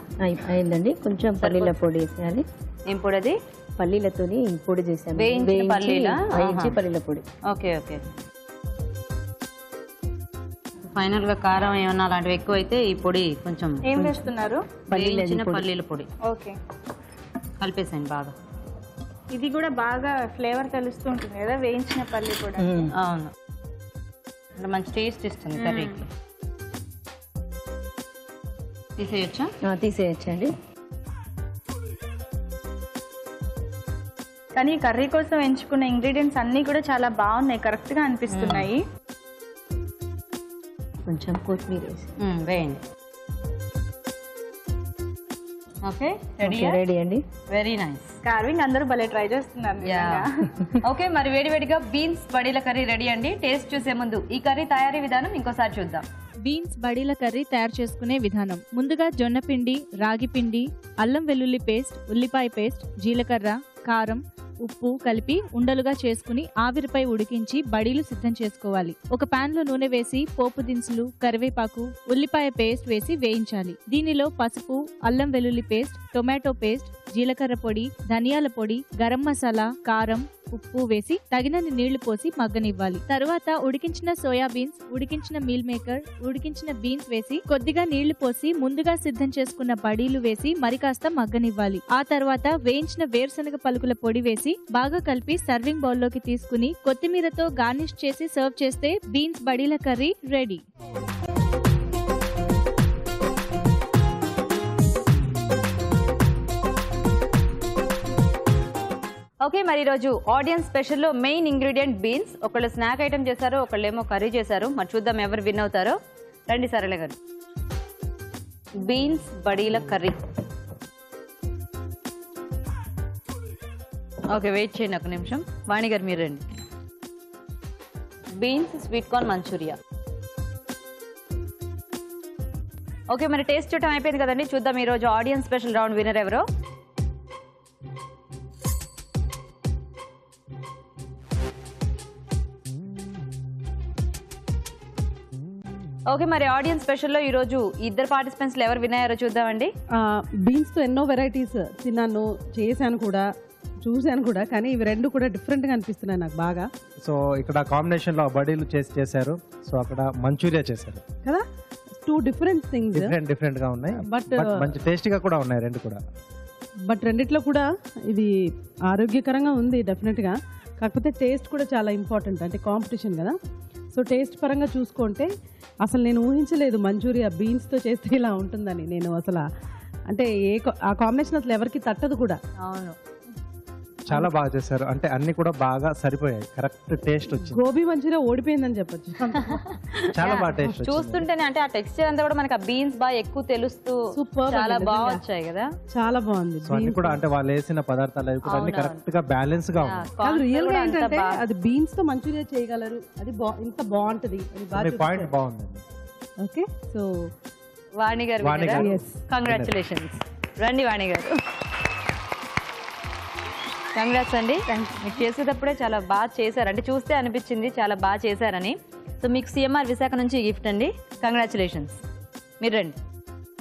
[SPEAKER 3] అయిందండి. కొంచెం పల్లీల పొడి వేసేయాలి.
[SPEAKER 5] ఏం పొడి అది?
[SPEAKER 3] పల్లీలతోని పొడి చేసాము.
[SPEAKER 5] వేయించి
[SPEAKER 3] పల్లీల పొడి.
[SPEAKER 5] Okay okay. ఫైనల్ గా కారం ఏమన్నా అలాంటివి ఎక్కువ అయితే ఈ పొడి కొంచెం.
[SPEAKER 2] ఏం వేస్తున్నారు?
[SPEAKER 5] పల్లీల పొడి.
[SPEAKER 2] ఓకే,
[SPEAKER 5] కలిపేసాను బాగా.
[SPEAKER 2] ఇది కూడా బాగా ఫ్లేవర్ తెలుస్తూ ఉంటుంది కదా వేయించిన పల్లి కూడా.
[SPEAKER 5] అవును, మంచి టేస్ట్ ఇస్తుంది కర్రీకి. తీసేయచ్చా?
[SPEAKER 3] తీసేయచ్చండి.
[SPEAKER 2] కానీ కర్రీ కోసం ఎంచుకున్న ఇంగ్రీడియంట్స్ అన్ని కూడా చాలా బాగున్నాయి, కరెక్ట్ గా అనిపిస్తున్నాయి.
[SPEAKER 3] కొంచెం కొత్తిమీర
[SPEAKER 5] వేయండి. ఓకే,
[SPEAKER 3] రెడీ అండి.
[SPEAKER 5] Very nice.
[SPEAKER 2] కార్వింగ్ అందరూ భలే ట్రై చేస్తున్నారు.
[SPEAKER 5] ఓకే, మరి వేడివేడిగా బీన్స్ బడీల కర్రీ రెడీ అండి. టేస్ట్ చూసే ముందు ఈ కర్రీ తయారీ విధానం ఇంకోసారి చూద్దాం.
[SPEAKER 4] బీన్స్ బడీల కర్రీ తయారు చేసుకునే విధానం. ముందుగా జొన్న పిండి, రాగి పిండి, అల్లం వెల్లుల్లి పేస్ట్, ఉల్లిపాయ పేస్ట్, జీలకర్ర, కారం, ఉప్పు కలిపి ఉండలుగా చేసుకుని ఆవిరిపై ఉడికించి బడీలు సిద్ధం చేసుకోవాలి. ఒక పాన్ లో నూనె వేసి పోపు దినుసులు, కరివేపాకు, ఉల్లిపాయ పేస్ట్ వేసి వేయించాలి. దీనిలో పసుపు, అల్లం వెల్లుల్లి పేస్ట్, టొమాటో పేస్ట్, జీలకర్ర పొడి, ధనియాల పొడి, గరం మసాలా, కారం, ఉప్పు వేసి తగినన్ని నీళ్లు పోసి మగ్గనివ్వాలి. తరువాత ఉడికించిన సోయా బీన్స్, ఉడికించిన మీల్ మేకర్, ఉడికించిన బీన్స్ వేసి కొద్దిగా నీళ్లు పోసి ముందుగా సిద్ధం చేసుకున్న బడీలు వేసి మరి కాస్త మగ్గనివ్వాలి. ఆ తర్వాత వేయించిన వేరుశనగ పలుకుల పొడి వేసి బాగా కలిపి సర్వింగ్ బౌల్ లోకి తీసుకుని కొత్తిమీరతో గార్నిష్ చేసి సర్వ్ చేస్తే బీన్స్ బడీల కర్రీ రెడీ.
[SPEAKER 1] ఓకే, మరి ఈరోజు ఆడియన్స్ స్పెషల్లో మెయిన్ ఇంగ్రీడియంట్ బీన్స్. ఒకళ్ళు స్నాక్ ఐటమ్ చేశారు, ఒకళ్ళేమో కర్రీ చేశారు. మరి చూద్దాం ఎవరు విన్ అవుతారో. రండి సరళ గారు. బీన్స్ బడీల కర్రీ. ఓకే, వెయిట్ చేయండి ఒక నిమిషం. వాణి గారు మీరు రండి. Beans sweet corn Manchuria. Okay, మరి టేస్ట్ చూడటం అయిపోయింది కదండి. చూద్దాం ఈరోజు ఆడియన్స్ స్పెషల్ రౌండ్ విన్నర్ ఎవరో. ఓకే, మరి ఆడియన్స్ స్పెషల్లో ఈరోజు ఇద్దరు పార్టిసిపెంట్స్ ఎవరు విన్ అయ్యారో చూద్దామండి.
[SPEAKER 8] బీన్స్ తో ఎన్నో వెరైటీస్ తిన్నాను, చేశాను కూడా. చూశాను కూడా, కానీ ఇవి రెండు కూడా డిఫరెంట్ గా అనిపిస్తున్నాయి నాకు బాగా.
[SPEAKER 9] సో ఇక్కడ కాంబినేషన్ లో బడీలు చేశారు, సో అక్కడ మంచూరియా చేశారు
[SPEAKER 8] కదా. 2 డిఫరెంట్ థింగ్స్,
[SPEAKER 9] డిఫరెంట్ గా ఉన్నాయి,
[SPEAKER 8] బట్
[SPEAKER 9] మంచి టేస్టీగా కూడా ఉన్నాయి రెండు కూడా.
[SPEAKER 8] బట్ రెండిట్లో కూడా ఇది ఆరోగ్యకరంగా ఉంది డెఫినెట్ గా. కాకపోతే టేస్ట్ కూడా చాలా ఇంపార్టెంట్, అంటే కాంపిటీషన్ కదా. సో టేస్ట్ పరంగా చూసుకుంటే అసలు నేను ఊహించలేదు మంచూరియా బీన్స్తో చేస్తే ఇలా ఉంటుందని. నేను అసలు అంటే ఆ కాంబినేషన్ అసలు ఎవరికి తట్టదు కూడా.
[SPEAKER 1] అవును,
[SPEAKER 9] చాలా బాగా చేశారు, అంటే అన్ని కూడా బాగా సరిపోయాయి, కరెక్ట్ టేస్ట్ వచ్చింది.
[SPEAKER 8] గోబీ మంచూరియా ఓడిపోయిందని చెప్పొచ్చు.
[SPEAKER 9] చాలా బాగా టేస్ట్
[SPEAKER 1] చూస్తుంటేనే అంటే ఆ టెక్స్చర్ అంతా కూడా మనకి ఆ బీన్స్ బాగా ఎక్కువ తెలుస్తూ చాలా బాగా వచ్చాయి కదా.
[SPEAKER 8] చాలా బాగుంది.
[SPEAKER 9] సో అన్ని కూడా అంటే వాళ్ళు వేసిన పదార్థాలు అవి కూడా అన్ని కరెక్ట్ గా బ్యాలెన్స్ గా ఉన్నాయి.
[SPEAKER 8] రియల్ గా ఏంటంటే అది బీన్స్ తో మంచూరియా చేయగలరు, అది ఇంత బాగుంటది.
[SPEAKER 9] పాయింట్ బాగుంది.
[SPEAKER 8] ఓకే, సో
[SPEAKER 1] వాణి గారు కంగ్రాచులేషన్స్. రండి వాణి గారు, కంగ్రాట్స్ అండి. మీకు చేసేటప్పుడే చాలా బాగా చేశారు, అంటే చూస్తే అనిపించింది చాలా బాగా చేశారని. సో మీకు సిఎంఆర్ విశాఖ నుంచి ఈ గిఫ్ట్ అండి, కంగ్రాచులేషన్స్. మీరు రండి.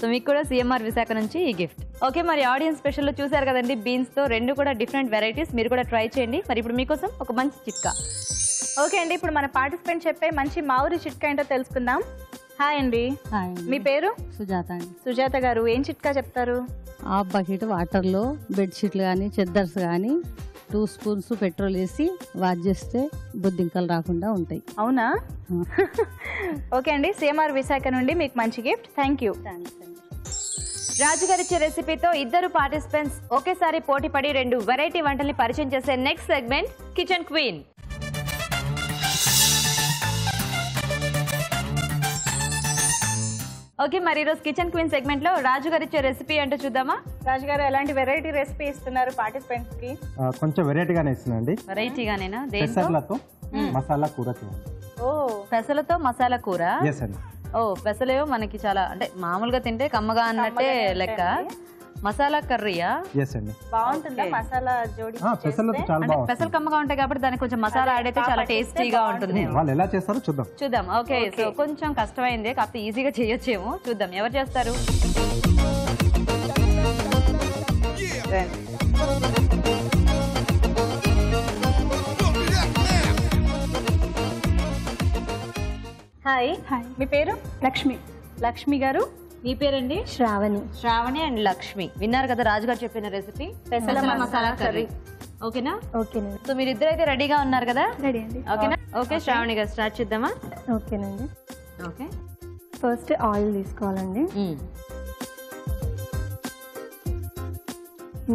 [SPEAKER 1] సో మీకు కూడా సిఎంఆర్ విశాఖ నుంచి ఈ గిఫ్ట్. ఓకే, మరి ఆడియన్స్ స్పెషల్లో చూసారు కదండి, బీన్స్తో రెండు కూడా డిఫరెంట్ వెరైటీస్, మీరు కూడా ట్రై చేయండి. మరి ఇప్పుడు మీకోసం ఒక మంచి చిట్కా.
[SPEAKER 2] ఓకే అండి, ఇప్పుడు మన పార్టిసిపెంట్ చెప్పే మంచి మావురి చిట్కా ఏంటో తెలుసుకుందాం. హాయ్ అండి, మీ పేరు?
[SPEAKER 6] సుజాత అండి.
[SPEAKER 2] సుజాత గారు, ఏం చిట్కా చెప్తారు?
[SPEAKER 6] హాఫ్ బకెట్ వాటర్లో బెడ్షీట్లు కానీ చెద్దర్స్ కానీ 2 స్పూన్స్ పెట్రోల్ వేసి వాష్ చేస్తే బొద్దింకలు రాకుండా ఉంటాయి.
[SPEAKER 2] అవునా? ఓకే అండి, సిఎంఆర్ విశాఖ నుండి మీకు మంచి గిఫ్ట్. Thank you.
[SPEAKER 1] రాజుగారిచ్చే రెసిపీతో ఇద్దరు పార్టిసిపెంట్స్ ఒకేసారి పోటీపడి 2 వెరైటీ వంటల్ని పరిచయం చేసే next segment kitchen queen. Okay, మరి ఈరోజు కిచెన్ క్వీన్ సెగ్మెంట్ లో రాజు గారు ఇచ్చే రెసిపీ అంటే చూద్దామా?
[SPEAKER 2] రాజు గారు ఎలాంటి వెరైటీ రెసిపీ ఇస్తున్నారు పార్టిసిపెంట్స్ కి?
[SPEAKER 9] కొంచెం వెరైటీగానే ఇస్తున్నాండి.
[SPEAKER 1] వెరైటీగానేనా?
[SPEAKER 9] పెసలతో మసాలా కూర చేయాలి.
[SPEAKER 1] ఓ, పెసలతో మసాలా కూర.
[SPEAKER 9] ఎస్ అండి.
[SPEAKER 1] ఓ, పెసలేవో మనకి చాలా అంటే మామూలుగా తింటే కమ్మగా అన్నట్టే లెక్క. మసాలా కర్రీయా?
[SPEAKER 9] ఎస్ అండి.
[SPEAKER 2] బాగుంటుందా మసాలా జోడి?
[SPEAKER 9] పెసలతో చాలా బాగుంటుంది.
[SPEAKER 1] పెసలు కమ్మగా ఉంటాయి కాబట్టి దానికి కొంచెం మసాలా యాడ్ అయితే చాలా టేస్టీగా ఉంటుంది.
[SPEAKER 9] వాళ్ళు ఎలా చేస్తారో చూద్దాం.
[SPEAKER 1] ఓకే, సో కొంచెం కష్టమైంది కాకపోతే ఈజీగా చేయొచ్చేమో. చూద్దాం ఎవరు చేస్తారు.
[SPEAKER 2] హాయ్, మీ పేరు?
[SPEAKER 3] లక్ష్మి.
[SPEAKER 2] లక్ష్మి గారు,
[SPEAKER 1] మీ పేరండి?
[SPEAKER 3] శ్రావణి.
[SPEAKER 1] శ్రావణి అండ్ లక్ష్మి. విన్నారు కదా రాజుగారు చెప్పిన రెసిపీ, పెసల మసాలా కర్రీ. ఓకేనా?
[SPEAKER 3] ఓకేనండి.
[SPEAKER 1] సో మీరు ఇద్దరైతే రెడీగా ఉన్నారు కదా?
[SPEAKER 3] రెడీ అండి.
[SPEAKER 1] ఓకేనా? ఓకే, శ్రావణి గారు స్టార్ట్ చేద్దామా?
[SPEAKER 3] ఓకేనండి.
[SPEAKER 1] ఓకే,
[SPEAKER 3] ఫస్ట్ ఆయిల్ తీసుకోవాలండి.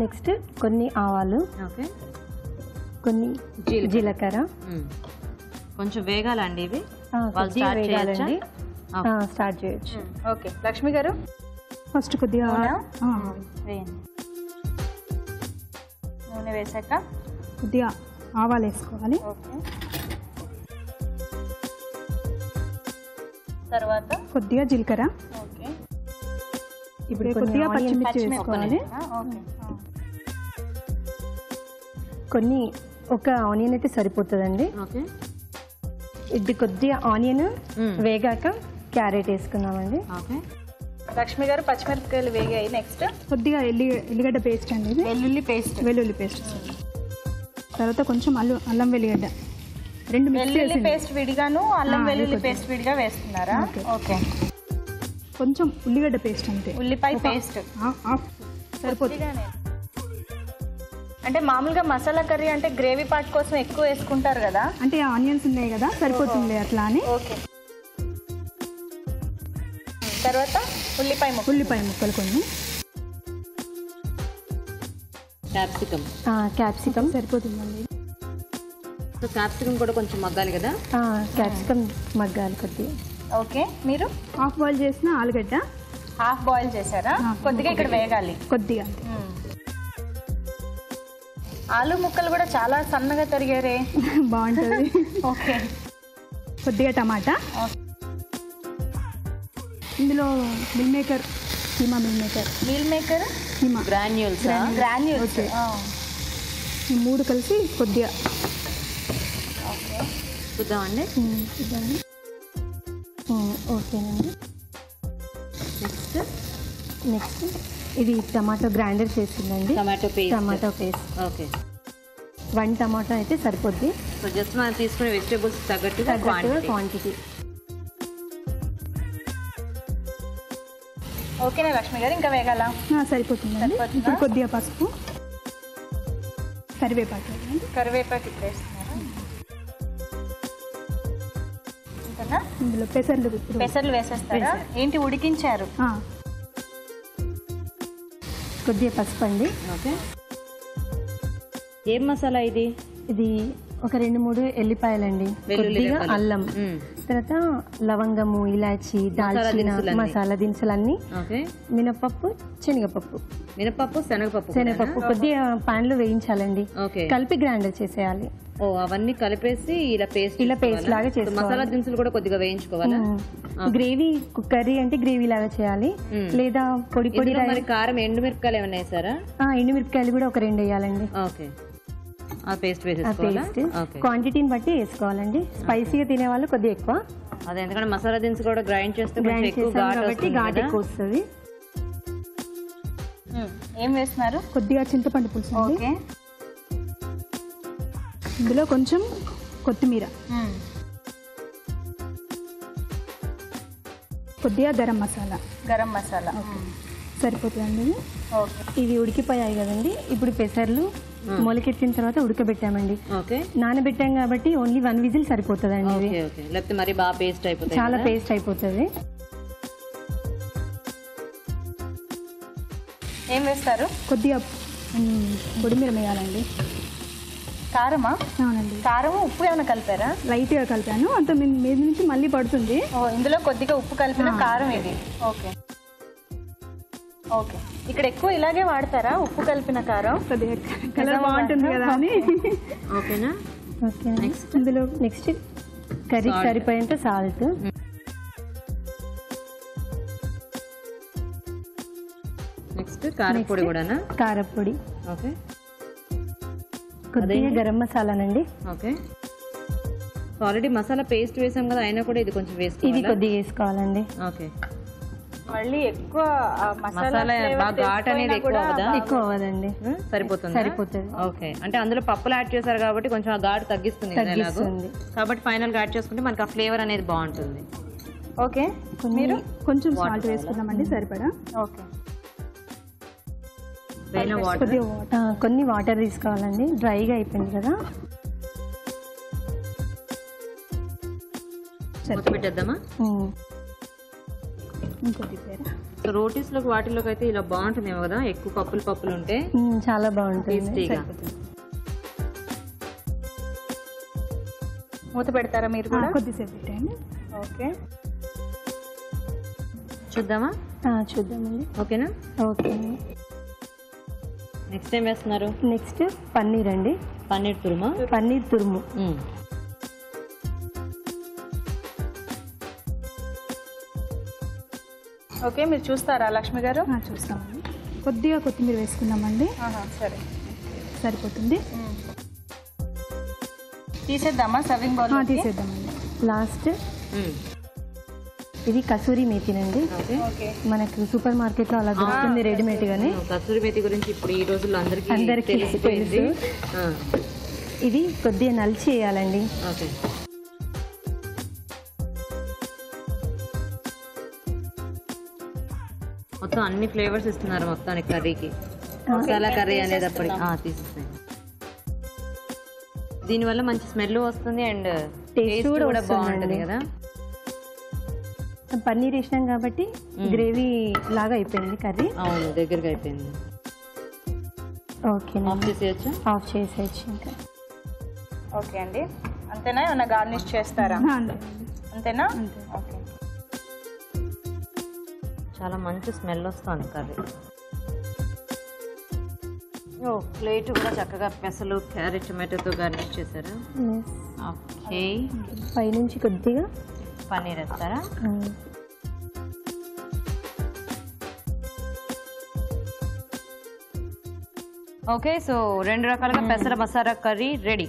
[SPEAKER 3] నెక్స్ట్ కొన్ని ఆవాలు,
[SPEAKER 1] ఓకే,
[SPEAKER 3] కొన్ని జీలకర్ర.
[SPEAKER 1] కొంచెం వేగాలండి ఇవి.
[SPEAKER 3] కొద్దిగా వేగాలండి. స్టార్ట్ చేయొచ్చు.
[SPEAKER 2] ఓకే, లక్ష్మి గారు
[SPEAKER 3] ఫస్ట్ కొద్దిగా
[SPEAKER 2] వేయండి. నూనె వేసాక
[SPEAKER 3] కొద్దిగా ఆవాలు వేసుకోవాలి.
[SPEAKER 2] ఓకే, తర్వాత
[SPEAKER 3] కొద్దిగా జీలకర్ర.
[SPEAKER 2] ఓకే,
[SPEAKER 3] ఇప్పుడు కొద్దిగా పచ్చిమిర్చి వేసుకోవాలి.
[SPEAKER 2] ఓకే,
[SPEAKER 3] కొన్ని ఒక ఆనియన్ అయితే సరిపోతుందండి.
[SPEAKER 1] ఓకే,
[SPEAKER 3] ఇది కొద్దిగా ఆనియన్ వేగాక క్యారెట్ వేసుకున్నామండి.
[SPEAKER 1] ఓకే.
[SPEAKER 2] లక్ష్మి గారు పచ్చిమిరపకాయలు వేగాయి. నెక్స్ట్
[SPEAKER 3] కొద్దిగా ఎల్లిగడ్డ పేస్ట్ అండి, ఇది
[SPEAKER 2] వెల్లుల్లి పేస్ట్.
[SPEAKER 3] వెల్లుల్లి పేస్ట్. తర్వాత కొంచెం అల్లం వెల్లిగడ్డ రెండు
[SPEAKER 2] వెల్లుల్లి పేస్ట్ విడిగాను, అల్లం వెల్లుల్లి పేస్ట్ విడిగా వేస్తున్నారా? ఓకే,
[SPEAKER 3] కొంచెం ఉల్లిగడ్డ పేస్ట్ అంతే,
[SPEAKER 2] ఉల్లిపాయ పేస్ట్
[SPEAKER 3] సరిపోతుంది.
[SPEAKER 2] అంటే మామూలుగా మసాలా కర్రీ అంటే గ్రేవీ పార్ట్ కోసం ఎక్కువ వేసుకుంటారు కదా,
[SPEAKER 3] అంటే ఆనియన్స్ ఉన్నాయి కదా సరిపోతుంది అట్లా అని.
[SPEAKER 2] ఓకే, తర్వాత
[SPEAKER 3] ఉల్లిపాయ ముక్కలు కొన్ని, క్యాప్సికమ్ సరిపోతుందండి.
[SPEAKER 1] సో క్యాప్సికమ్ కూడా కొంచెం మగ్గాలి కదా?
[SPEAKER 3] క్యాప్సికమ్ మగ్గాలి కొద్దిగా.
[SPEAKER 2] ఓకే, మీరు
[SPEAKER 3] హాఫ్ బాయిల్ చేసిన ఆలుగడ్డ.
[SPEAKER 2] హాఫ్ బాయిల్ చేశారా? కొద్దిగా ఇక్కడ వేగాలి
[SPEAKER 3] కొద్దిగా.
[SPEAKER 2] ఆలు ముక్కలు కూడా చాలా సన్నగా తరిగారే,
[SPEAKER 3] బాగుంటుంది.
[SPEAKER 2] ఓకే,
[SPEAKER 3] కొద్దిగా టమాటా. ఇందులో meal maker, keema
[SPEAKER 2] meal maker,
[SPEAKER 3] keema
[SPEAKER 1] granules.
[SPEAKER 3] ఈ 3 కలిసి కొద్దిగా.
[SPEAKER 2] ఓకే,
[SPEAKER 1] చూద్దామండి.
[SPEAKER 3] ఓకేనండి. నెక్స్ట్ ఇది టమాటో గ్రైండర్ చేసిందండి.
[SPEAKER 1] Tomato paste.
[SPEAKER 3] ఓకే.
[SPEAKER 6] 1 టమాటా అయితే సరిపోద్ది.
[SPEAKER 5] సో జస్ట్ మనం తీసుకునే వెజిటేబుల్స్ తగ్గట్టుగా
[SPEAKER 6] క్వాంటిటీ.
[SPEAKER 2] ఓకేనా లక్ష్మి గారు, ఇంకా వేగాల?
[SPEAKER 10] సరిపోతుందండి. ఇప్పుడు కొద్దిగా పసుపు, కరివేపాకు
[SPEAKER 2] ఇప్పుడు వేస్తున్నారా? ఇంతనా?
[SPEAKER 10] ఇందులో పెసర్లు
[SPEAKER 2] వేసేస్తారా? ఏంటి ఉడికించారు?
[SPEAKER 6] కొద్దిగా పసుపు అండి.
[SPEAKER 5] ఓకే. ఏం మసాలా ఇది?
[SPEAKER 6] ఇది ఒక 2-3 ఎల్లిపాయలండి, కొద్దిగా అల్లం, తర్వాత లవంగము, ఇలాచి, దాల్చిన, మసాలా దినుసులన్నీ, మినపప్పు, శనగపప్పు, శనగపప్పు కొద్దిగా పాన్ లో వేయించాలండి. కలిపి గ్రైండర్ చేసేయాలి.
[SPEAKER 5] అవన్నీ కలిపేసి ఇలా పేస్ట్
[SPEAKER 6] లాగా చేసుకోవాలి.
[SPEAKER 5] మసాలా దినుసులు కూడా కొద్దిగా వేయించుకోవాలా?
[SPEAKER 6] గ్రేవీ కర్రీ అంటే గ్రేవీ లాగా చేయాలి, లేదా పొడి పొడి.
[SPEAKER 5] కారం, ఎండుమిరపకాయలు ఏమైనా వేసారా?
[SPEAKER 6] ఎండుమిరపకాయలు కూడా ఒక 2 వేయాలండి.
[SPEAKER 5] ఓకే. ఆ పేస్ట్ వేసేసుకోవాలా?
[SPEAKER 6] క్వాంటిటీని బట్టి వేసుకోవాలండి. స్పైసీగా తినే వాళ్ళు కొద్దిగా ఎక్కువ.
[SPEAKER 5] అదే, ఎందుకంటే మసాలా దినుసు కూడా గ్రైండ్ చేస్తే
[SPEAKER 6] కాబట్టి ఘాట్ ఎక్కువ వస్తుంది.
[SPEAKER 2] ఏం వేస్తున్నారు?
[SPEAKER 10] కొద్దిగా చింతపండు పులుసు అండి. ఇందులో కొంచెం కొత్తిమీర, కొద్దిగా గరం మసాలా సరిపోతుందండి.
[SPEAKER 6] ఇవి ఉడికిపోయాయి కదండి. ఇప్పుడు పెసర్లు మొలకెత్తిన తర్వాత ఉడకబెట్టామండి. నానబెట్టాం కాబట్టి ఓన్లీ 1 విజిల్ సరిపోతుందండి.
[SPEAKER 5] లేకపోతే మరి బాగా పేస్ట్ అయిపోతుంది,
[SPEAKER 6] చాలా పేస్ట్ అయిపోతుంది.
[SPEAKER 2] ఏం వేస్తారు?
[SPEAKER 10] కొద్దిగా పొడిమీర వేయాలండి.
[SPEAKER 2] కారమా?
[SPEAKER 10] అవునండి.
[SPEAKER 2] కారం, ఉప్పు ఏమైనా కలిపారా?
[SPEAKER 10] లైట్గా కలిపాను, అంత మీద నుంచి మళ్ళీ పడుతుంది.
[SPEAKER 2] ఇందులో కొద్దిగా ఉప్పు కలిపిన కారం ఇది. ఓకే. ఇక్కడ ఎక్కువ ఇలాగే వాడతారా, ఉప్పు కలిపిన కారం?
[SPEAKER 10] కలర్ బాగుంటుంది కదా అని.
[SPEAKER 5] ఓకేనా?
[SPEAKER 6] ఓకే. ఇందులో నెక్స్ట్ కర్రీ సరిపోయేంత సాల్ట్,
[SPEAKER 5] నెక్స్ట్ కారపొడి కూడానా?
[SPEAKER 6] కారపొడి.
[SPEAKER 5] ఓకే.
[SPEAKER 6] కొద్దిగా గరం మసాలానండి.
[SPEAKER 5] ఓకే. ఆల్రెడీ మసాలా పేస్ట్ వేసాం కదా, అయినా కూడా ఇది కొంచెం వేసుకోవాలి.
[SPEAKER 6] ఇది కొద్దిగా వేసుకోవాలండి.
[SPEAKER 5] ఓకే.
[SPEAKER 2] మళ్ళీ ఎక్కువ
[SPEAKER 5] మసాలా ఘాట్ అనేది
[SPEAKER 6] ఎక్కువ అవ్వదండి,
[SPEAKER 5] సరిపోతుంది. ఓకే. అంటే అందులో పప్పులు యాడ్ చేశారు కాబట్టి కొంచెం ఆ ఘాటు తగ్గిస్తుంది కాబట్టి ఫైనల్ గా యాడ్ చేసుకుంటే మనకి ఆ ఫ్లేవర్ అనేది బాగుంటుంది.
[SPEAKER 2] ఓకే.
[SPEAKER 10] మీరు కొంచెం సాల్ట్ వేసుకున్నామండి, సరిపడా.
[SPEAKER 2] ఓకే.
[SPEAKER 6] కొన్ని వాటర్ తీసుకోవాలండి, డ్రైగా అయిపోయింది కదా.
[SPEAKER 5] పెట్టేద్దామా? సో రోటీస్ లోకి వాటిలోకి అయితే ఇలా బాగుంటుందేమో కదా, ఎక్కువ పప్పులు ఉంటే
[SPEAKER 6] చాలా బాగుంటుంది.
[SPEAKER 2] మూత పెడతారా మీరు కూడా?
[SPEAKER 10] కొద్దిసేపు పెట్టండి.
[SPEAKER 2] ఓకే.
[SPEAKER 5] చూద్దామా?
[SPEAKER 6] చూద్దామండి.
[SPEAKER 5] ఓకేనా?
[SPEAKER 6] ఓకే.
[SPEAKER 5] నెక్స్ట్ ఏం వేస్తున్నారు?
[SPEAKER 6] నెక్స్ట్ పన్నీర్ అండి.
[SPEAKER 5] పన్నీర్
[SPEAKER 6] తురుము.
[SPEAKER 2] ఓకే. మీరు చూస్తారా లక్ష్మి గారు?
[SPEAKER 10] చూస్తామండి. కొద్దిగా కొత్తిమీర వేసుకున్నామండి.
[SPEAKER 2] సరే,
[SPEAKER 10] సరిపోతుంది.
[SPEAKER 2] తీసేద్దామా సర్వింగ్ బౌల్?
[SPEAKER 10] తీసేద్దామండి.
[SPEAKER 6] లాస్ట్ ఇది కసూరి మేతినండి. మనకు సూపర్ మార్కెట్ లో అలా దొరుకుతుంది రెడీమేడ్ గానే.
[SPEAKER 5] కసూరి మేతి గురించి ఇప్పుడు ఈ రోజుల్లో అందరికీ
[SPEAKER 6] తెలుసు. ఇది కొద్దిగా నలిచి వేయాలండి.
[SPEAKER 5] మొత్తం అన్ని ఫ్లేవర్స్ ఇస్తున్నారు మొత్తానికి కర్రీకి. మసాలా కర్రీ అనేది అప్పటికి తీసేస్తాయి. దీనివల్ల మంచి స్మెల్ వస్తుంది అండ్ టేస్ట్ కూడా బాగుంటుంది కదా.
[SPEAKER 6] పన్నీర్ వేసినాం కాబట్టి గ్రేవీ లాగా అయిపోయింది కర్రీ.
[SPEAKER 5] అవును, దగ్గరగా అయిపోయింది.
[SPEAKER 6] ఓకే. ఆఫ్ చేసేయచ్చు ఇంకా.
[SPEAKER 2] ఓకే అండి. అంతేనా? ఏమన్నా గార్నిష్ చేస్తారా? అంతేనా? ఓకే.
[SPEAKER 5] చాలా మంచి స్మెల్ వస్తుంది కర్రీ. ప్లేట్ కూడా చక్కగా పెసలు, క్యారెట్, టమాటోతో గార్నిష్ చేశారా? ఓకే.
[SPEAKER 6] పైనుంచి కొద్దిగా
[SPEAKER 5] పన్నీర్ వేస్తారా? ఓకే. సో 2 రకాలుగా పెసర మసాలా కర్రీ రెడీ.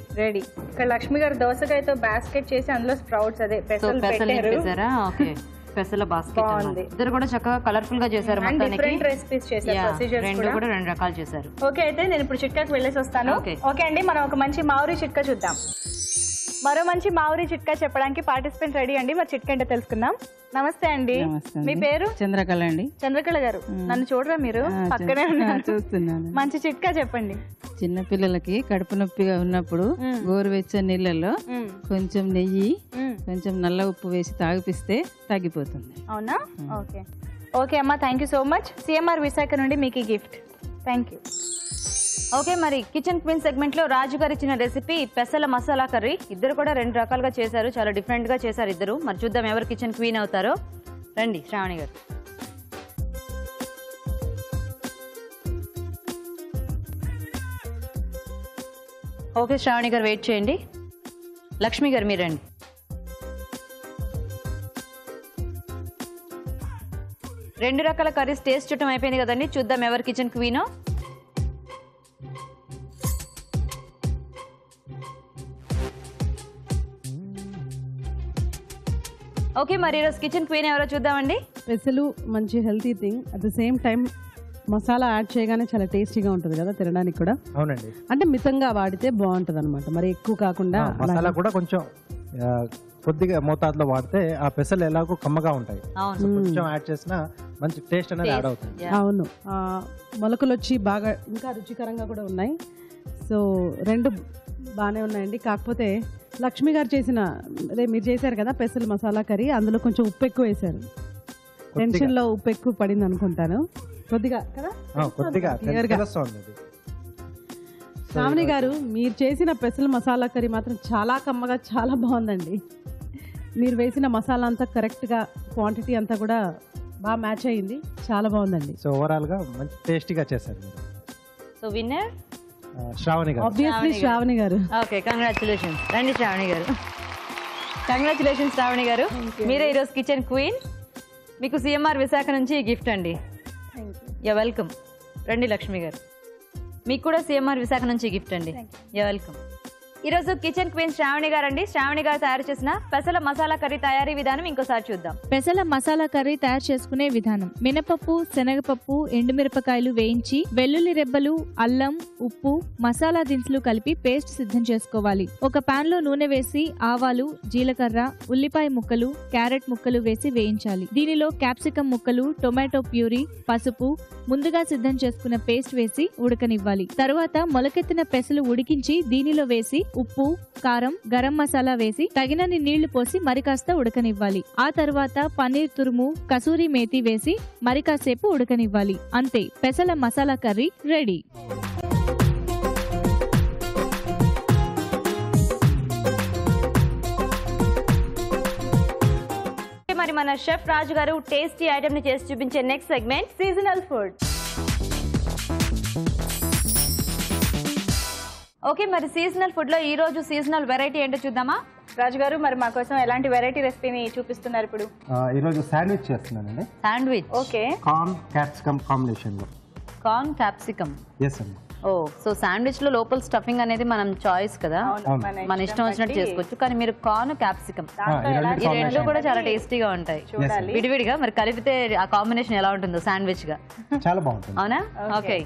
[SPEAKER 2] ఇక్కడ లక్ష్మి గారు దోసకాయతో బాస్కెట్ చేసి అందులో స్ప్రౌట్స్ అదే పెసలు పెట్టారు.
[SPEAKER 5] ఓకే.
[SPEAKER 1] పెసల బాస్కెట్. ఇద్దరు కూడా చక్కగా కలర్ఫుల్ గా చేశారు.
[SPEAKER 2] రెసిపీస్ చేశారు,
[SPEAKER 1] రెండు కూడా రెండు రకాలు చేశారు.
[SPEAKER 2] ఓకే, అయితే నేను ఇప్పుడు చిట్కాకి వెళ్ళేసి వస్తాను. ఓకే అండి, మనం ఒక మంచి మావురి చిట్కా చూద్దాం. మరో మంచి మావురి చిట్కా చెప్పడానికి పార్టిసిపెంట్ రెడీ అండి. మరి చిట్కా ఏంటో తెలుసుకుందాం. నమస్తే అండి, మీ పేరు?
[SPEAKER 3] చంద్రకళ అండి.
[SPEAKER 2] చంద్రకళ గారు, నన్ను చూడరా మీరు? పక్కనే
[SPEAKER 3] చూస్తున్నాను.
[SPEAKER 2] మంచి చిట్కా చెప్పండి.
[SPEAKER 3] చిన్న పిల్లలకి కడుపు నొప్పిగా ఉన్నప్పుడు గోరువెచ్చని నీళ్ళలో కొంచెం నెయ్యి, కొంచెం నల్ల ఉప్పు వేసి తాగిపిస్తే తగ్గిపోతుంది.
[SPEAKER 2] అవునా? ఓకే ఓకే అమ్మా, thank you so much. CMR Visakha నుండి మీకు ఈ గిఫ్ట్. Thank you.
[SPEAKER 1] ఓకే, మరి కిచెన్ క్వీన్ సెగ్మెంట్ లో రాజు గారు ఇచ్చిన రెసిపీ పెసల మసాలా కర్రీ. ఇద్దరు కూడా రెండు రకాలుగా చేశారు, చాలా డిఫరెంట్ గా చేశారు ఇద్దరు. మరి చూద్దాం ఎవరు కిచెన్ క్వీన్ అవుతారో. రండి శ్రావణి గారు. ఓకే శ్రావణి గారు వెయిట్ చేయండి. లక్ష్మి గారు మీరు రండి. రెండు రకాల కర్రీస్ టేస్ట్ చూడటం అయిపోయింది కదండి. చూద్దాం ఎవరు కిచెన్ క్వీనో. ఓకే, మరి ఈరోజు కిచెన్ క్వీన్ ఎవరో చూద్దామండి.
[SPEAKER 8] పెసలు మంచి healthy thing, at the same time masala add చేయగానే చాలా టేస్టీగా ఉంటుంది కదా తినడానికి కూడా.
[SPEAKER 9] అవునండి,
[SPEAKER 8] అంటే మితంగా వాడితే బాగుంటుంది అనమాట, మరి ఎక్కువ కాకుండా.
[SPEAKER 9] మసాలా కూడా కొంచెం కొద్దిగా మోతాదులో వాడితే ఆ పెసలు ఎలాగో కమ్మగా ఉంటాయి. కొంచెం యాడ్ చేసినా మంచి టేస్ట్ అనేది యాడ్ అవుతుంది.
[SPEAKER 8] అవును, మొలకలు వచ్చి బాగా ఇంకా రుచికరంగా కూడా ఉన్నాయి. సో రెండు బాగానే ఉన్నాయండి. కాకపోతే లక్ష్మి గారు చేసిన అదే మీరు చేశారు కదా పెసలు మసాలా కర్రీ, అందులో కొంచెం ఉప్పు ఎక్కువ వేశారు. టెన్షన్ లో ఉప్పు ఎక్కువ పడింది అనుకుంటాను కొద్దిగా కదా. శ్రావణి గారు మీరు చేసిన పెసలు మసాలా కర్రీ మాత్రం చాలా కమ్మగా చాలా బాగుందండి. మీరు వేసిన మసాలా అంతా కరెక్ట్ గా క్వాంటిటీ అంతా కూడా బాగా మ్యాచ్ అయ్యింది, చాలా బాగుందండి.
[SPEAKER 9] సో ఓవరాల్ గా మంచి టేస్టీగా చేశారు.
[SPEAKER 1] సో విన్నర్
[SPEAKER 9] శ్రావణి గారు.
[SPEAKER 8] ఆబ్వియస్లీ శ్రావణి గారు.
[SPEAKER 1] Okay, congratulations. రండి శ్రావణి గారు. కంగ్రాచులేషన్స్ శ్రావణి గారు, మీరే ఈరోజు కిచెన్ క్వీన్. మీకు సిఎంఆర్ విశాఖ నుంచి గిఫ్ట్ అండి. Yeah welcome. రండి లక్ష్మి గారు, మీకు కూడా సిఎంఆర్ విశాఖ నుంచి గిఫ్ట్ అండి. Yeah welcome. ఈరోజు కిచెన్ క్వీన్ శ్రావణి గారు అండి. శ్రావణి గారు తయారు చేసిన పెసల మసాలా కర్రీ తయారీ విధానం ఇంకోసారి చూద్దాం.
[SPEAKER 4] పెసల మసాలా కర్రీ తయారు చేసుకునే విధానం: మినపప్పు, శనగపప్పు, ఎండుమిరపకాయలు వేయించి, వెల్లుల్లి రెబ్బలు, అల్లం, ఉప్పు, మసాలా దినుసులు కలిపి పేస్ట్ సిద్ధం చేసుకోవాలి. ఒక పాన్ లో నూనె వేసి ఆవాలు, జీలకర్ర, ఉల్లిపాయ ముక్కలు, క్యారెట్ ముక్కలు వేసి వేయించాలి. దీనిలో క్యాప్సికం ముక్కలు, టొమాటో ప్యూరీ, పసుపు, ముందుగా సిద్ధం చేసుకున్న పేస్ట్ వేసి ఉడకనివ్వాలి. తరువాత మొలకెత్తిన పెసలు ఉడికించి దీనిలో వేసి ఉప్పు, కారం, గరం మసాలా వేసి తగినన్ని నీళ్లు పోసి మరి కాస్త ఉడకనివ్వాలి. ఆ తర్వాత పన్నీర్ తురుము, కసూరి మేతి వేసి మరి కాసేపు ఉడకనివ్వాలి. అంతే, పెసల మసాలా కర్రీ రెడీ.
[SPEAKER 1] మరి మన షెఫ్ రాజు గారు టేస్టీ ఐటమ్ ని చేసి చూపించే next segment seasonal food. Okay, మరి సీజనల్ ఫుడ్ లో ఈ రోజు సీజనల్ వెరైటీ ఏంటో చూద్దామా?
[SPEAKER 2] రాజు గారు, మరి మా కోసం ఎలాంటి వెరైటీ రెసిపీని చూపిస్తున్నారు ఇప్పుడు?
[SPEAKER 9] ఈ రోజు శాండ్విచ్ చేస్తున్నానండి.
[SPEAKER 1] Sandwich.
[SPEAKER 2] Okay,
[SPEAKER 9] corn capsicum combination లో.
[SPEAKER 1] Corn capsicum.
[SPEAKER 9] ఎస్ అండి.
[SPEAKER 1] ఓ, సో శాండ్విచ్ లో లోపల స్టఫింగ్ అనేది మనం చాయిస్ కదా, మన ఇష్టం వచ్చినట్టు చేసుకోవచ్చు. కానీ మీరు కార్న్ క్యాప్సికమ్ ఈ రెండు కూడా చాలా టేస్టీగా ఉంటాయి విడివిడిగా. మరి కలిపితే ఆ కాంబినేషన్ ఎలా ఉంటుందో శాండ్విచ్ గా
[SPEAKER 9] చాలా బాగుంటుంది.
[SPEAKER 1] అవునా? ఓకే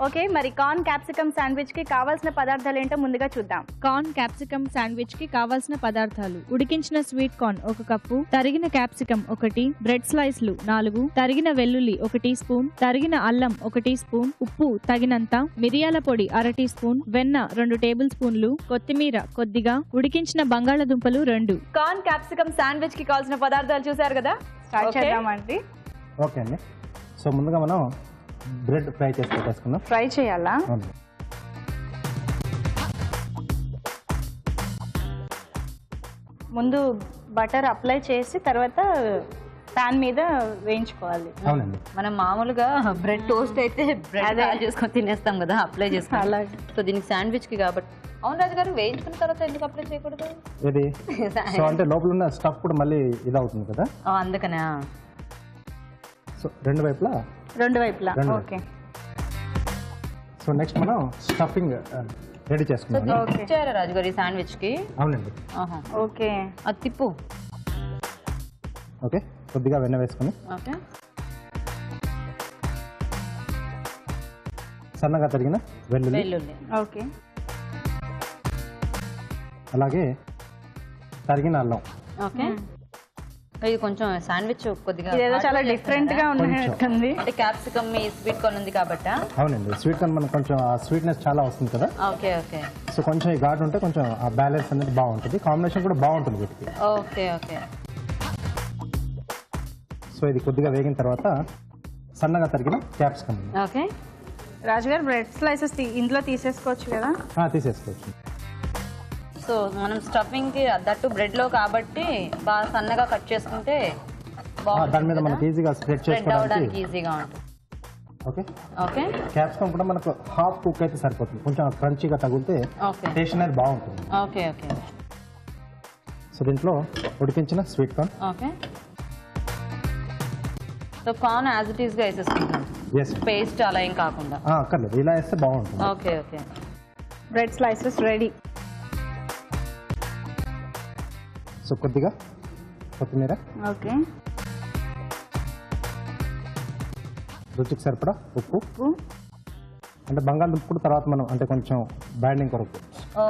[SPEAKER 2] ఓకే, మరి కార్న్ క్యాప్సికమ్ శాండ్విచ్ కి కావాల్సిన పదార్థాలు ఏంటో ముందుగా చూద్దాం.
[SPEAKER 4] కార్న్ క్యాప్సికమ్ శాండ్విచ్ కి కావాల్సిన పదార్థాలు: ఉడికించిన స్వీట్ కార్న్ 1 కప్పు, తరిగిన క్యాప్సికమ్ 1, బ్రెడ్ స్లైస్లు 4, తరిగిన వెల్లుల్లి 1 టీ స్పూన్, తరిగిన అల్లం 1 టీ స్పూన్, ఉప్పు తగినంత, మిరియాల పొడి 1/2 టీ స్పూన్, వెన్న 2 టేబుల్ స్పూన్లు, కొత్తిమీర కొద్దిగా, ఉడికించిన బంగాళాదుంపలు 2.
[SPEAKER 1] కార్న్ క్యాప్సికమ్ శాండ్విచ్ కి కావాల్సిన పదార్థాలు చూసారు కదా,
[SPEAKER 2] స్టార్ట్ చేద్దామండి.
[SPEAKER 9] ఓకే అండి. సో ముందుగా మనం బ్రెడ్ ఫ్రై చేసి పెట్టేసుకుందాం.
[SPEAKER 2] ఫ్రై చేయాలా? ముందు బటర్ అప్లై చేసి తర్వాత పాన్ మీద వేయించుకోవాలి.
[SPEAKER 9] అవునండి.
[SPEAKER 1] మనం మామూలుగా బ్రెడ్ టోస్ట్ అయితే బ్రెడ్ చేసుకొని తినేస్తాం కదా, అప్లై చేసుకోవాలి. సో దీనికి శాండ్విచ్ కి కాబట్టి. అవును రాజు గారు, వేయించుకున్న తర్వాత ఎందుకు అప్లై చేయకూడదు?
[SPEAKER 9] ఇది సో అంటే లోపల ఉన్న స్టఫ్ కూడా మళ్ళీ ఇదవుతుంది కదా,
[SPEAKER 1] అందుకనే.
[SPEAKER 9] సో రెండు వైపులా.
[SPEAKER 2] ఓకే.
[SPEAKER 9] సో నెక్స్ట్ మనం స్టఫింగ్ రెడీ చేసుకున్నాం.
[SPEAKER 1] ఇచ్చారా రాజు గారు ఈ శాండ్విచ్ కి?
[SPEAKER 9] అవునండి.
[SPEAKER 2] ఓకే,
[SPEAKER 1] అది తిప్పు.
[SPEAKER 9] ఓకే, కొద్దిగా వెన్న వేసుకొని
[SPEAKER 1] ఓకే
[SPEAKER 9] సన్నగా తరిగిన వెల్లుల్లి,
[SPEAKER 1] వెల్లుల్లి,
[SPEAKER 2] ఓకే
[SPEAKER 9] అలాగే తరిగిన అల్లం.
[SPEAKER 1] ఓకే ఇది కొంచెం శాండ్విచ్ కొద్దిగా
[SPEAKER 2] ఇదేదో చాలా
[SPEAKER 1] hard గా
[SPEAKER 2] డిఫరెంట్ గా
[SPEAKER 1] చేస్తున్నారా?
[SPEAKER 2] ఉన్నట్టుంది.
[SPEAKER 1] అంటే క్యాప్సికమ్ మీ స్వీట్ కార్న్ ఉంది కాబట్టి.
[SPEAKER 9] అవునండి, స్వీట్ కార్న్ మనకు కొంచెం ఆ స్వీట్నెస్ చాలా వస్తుంది కదా,
[SPEAKER 1] ఓకే ఓకే
[SPEAKER 9] సో కొంచెం ఈ ఘాటు ఉంటే కొంచెం ఆ బ్యాలెన్స్ అనేది బాగుంటుంది, కాంబినేషన్ కూడా బాగుంటుంది వీటికి.
[SPEAKER 1] ఓకే ఓకే
[SPEAKER 9] సో ఇది కొద్దిగా వేగిన తర్వాత సన్నగా తరిగిన క్యాప్సికమ్
[SPEAKER 2] ఓకే రాజు గారు బ్రెడ్ స్లైసెస్ ఇందులో తీసేసుకోవచ్చు కదా?
[SPEAKER 9] తీసేసుకోవచ్చు.
[SPEAKER 1] సో మనం స్టఫింగ్ కి దట్టు బ్రెడ్ లో కాబట్టి బాగా సన్నగా కట్ చేసుకుంటే
[SPEAKER 9] దాని మీద మనకి ఈజీగా స్ప్రెడ్
[SPEAKER 1] స్ప్రెడ్
[SPEAKER 9] చేసుకోవడానికి.
[SPEAKER 1] అవడానికి ఈజీగా ఉంటుంది.
[SPEAKER 9] ఓకే,
[SPEAKER 1] ఓకే
[SPEAKER 9] క్యాప్సికమ్ కూడా మనకు హాఫ్ కుక్ అయితే సరిపోతుంది, కొంచెం క్రంచీగా తగిలితే
[SPEAKER 1] ఓకే
[SPEAKER 9] టేస్ట్ అనేది బాగుంటుంది.
[SPEAKER 1] ఓకే ఓకే
[SPEAKER 9] సో దీంట్లో ఉడికించిన sweet corn.
[SPEAKER 1] Okay so corn as it is గా వేసేసుకుంటాం,
[SPEAKER 9] ఎస్,
[SPEAKER 1] పేస్ట్ అలా ఏం కాకుండా.
[SPEAKER 9] అక్కర్లేదు, ఇలా వేస్తే బాగుంటుంది.
[SPEAKER 1] Okay okay
[SPEAKER 2] bread slices ready.
[SPEAKER 9] So కొద్దిగా కొత్తిమీర,
[SPEAKER 2] ఓకే
[SPEAKER 9] రుచికి సరిపడా ఉప్పు, అంటే బంగాళదుంప కూడా తర్వాత మనం అంటే కొంచెం బైండింగ్ కొరకు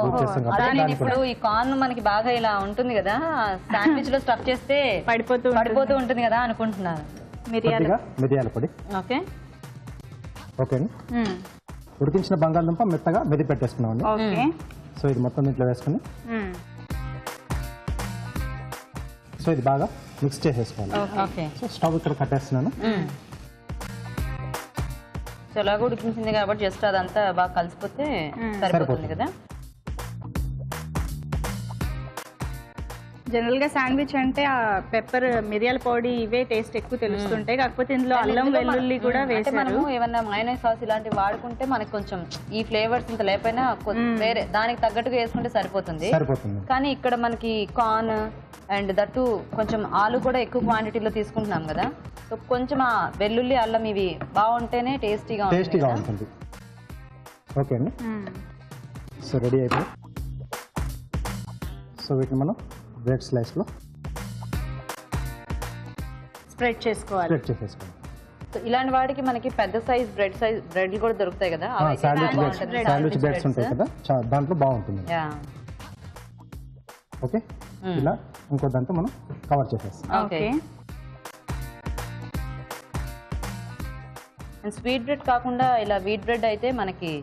[SPEAKER 9] యూజ్ చేస్తాం
[SPEAKER 1] అదే
[SPEAKER 9] కాబట్టి
[SPEAKER 1] నేను
[SPEAKER 9] దానికి
[SPEAKER 1] ఇప్పుడు
[SPEAKER 9] కూడా.
[SPEAKER 1] ఈ కార్న్ మనకి బాగా ఇలా ఉంటుంది కదా, శాండ్విచ్ లో స్టఫ్ చేస్తే పడిపోతూ ఉంటుంది కదా అనుకుంటున్నాను.
[SPEAKER 9] కొద్దిగా మిరియాల పొడి.
[SPEAKER 1] ఓకే
[SPEAKER 9] ఓకే అండి, ఉడికించిన బంగాళదుంప మెత్తగా మెది పెట్టేసుకున్నామండి.
[SPEAKER 2] ఓకే
[SPEAKER 9] సో ఇది మొత్తం దీంట్లో వేసుకుని సో ఇది బాగా మిక్స్ చేసేసుకోవాలి.
[SPEAKER 1] ఓకే
[SPEAKER 9] సో స్టవ్ ఇక్కడ కట్టేస్తున్నాను.
[SPEAKER 1] సో ఎలాగో ఉడికించింది కాబట్టి జస్ట్ అదంతా బాగా కలిసిపోతే సరిపోతుంది కదా.
[SPEAKER 2] జనరల్ గా శాండ్విచ్ అంటే ఆ పెప్పర్ మిరియాల పొడి ఇవే టేస్ట్ ఎక్కువ తెలుస్తుంటాయి, కాకపోతే ఇందులో అల్లం వెల్లుల్లి కూడా
[SPEAKER 1] అంటే
[SPEAKER 2] వేసారు.
[SPEAKER 1] మనము ఏమన్నా మైనస్ సాస్ ఇలాంటివి వాడుకుంటే మనకి కొంచెం ఈ ఫ్లేవర్స్ ఇంత లేకపోయినా వేరే దానికి తగ్గట్టుగా వేసుకుంటే సరిపోతుంది. కానీ ఇక్కడ మనకి కార్న్ అండ్ దట్టు కొంచెం ఆలు కూడా ఎక్కువ క్వాంటిటీలో తీసుకుంటున్నాం కదా, సో కొంచెం ఆ వెల్లుల్లి అల్లం ఇవి బాగుంటేనే టేస్టీగా
[SPEAKER 9] ఉంటుంది. ఓకే అండి, సో రెడీ అయిపోయి సో వీటిని మనం బ్రెడ్ స్లైస్లో
[SPEAKER 2] స్ప్రెడ్ చేసుకోవాలి.
[SPEAKER 9] స్ప్రెడ్ చేసేసుకోవాలి.
[SPEAKER 1] సో ఇలాంటి వాటికి మనకి పెద్ద సైజ్ బ్రెడ్ కూడా దొరుకుతాయి కదా,
[SPEAKER 9] శాండ్విచ్ బ్రెడ్స్ ఉంటాయి కదా, దాంట్లో బాగుంటుంది. ఓకే, ఇలా ఇంకో దాంట్లో మనం కవర్ చేసేస్తాం.
[SPEAKER 1] ఓకే స్వీట్ బ్రెడ్ కాకుండా ఇలా వీట్ బ్రెడ్ అయితే మనకి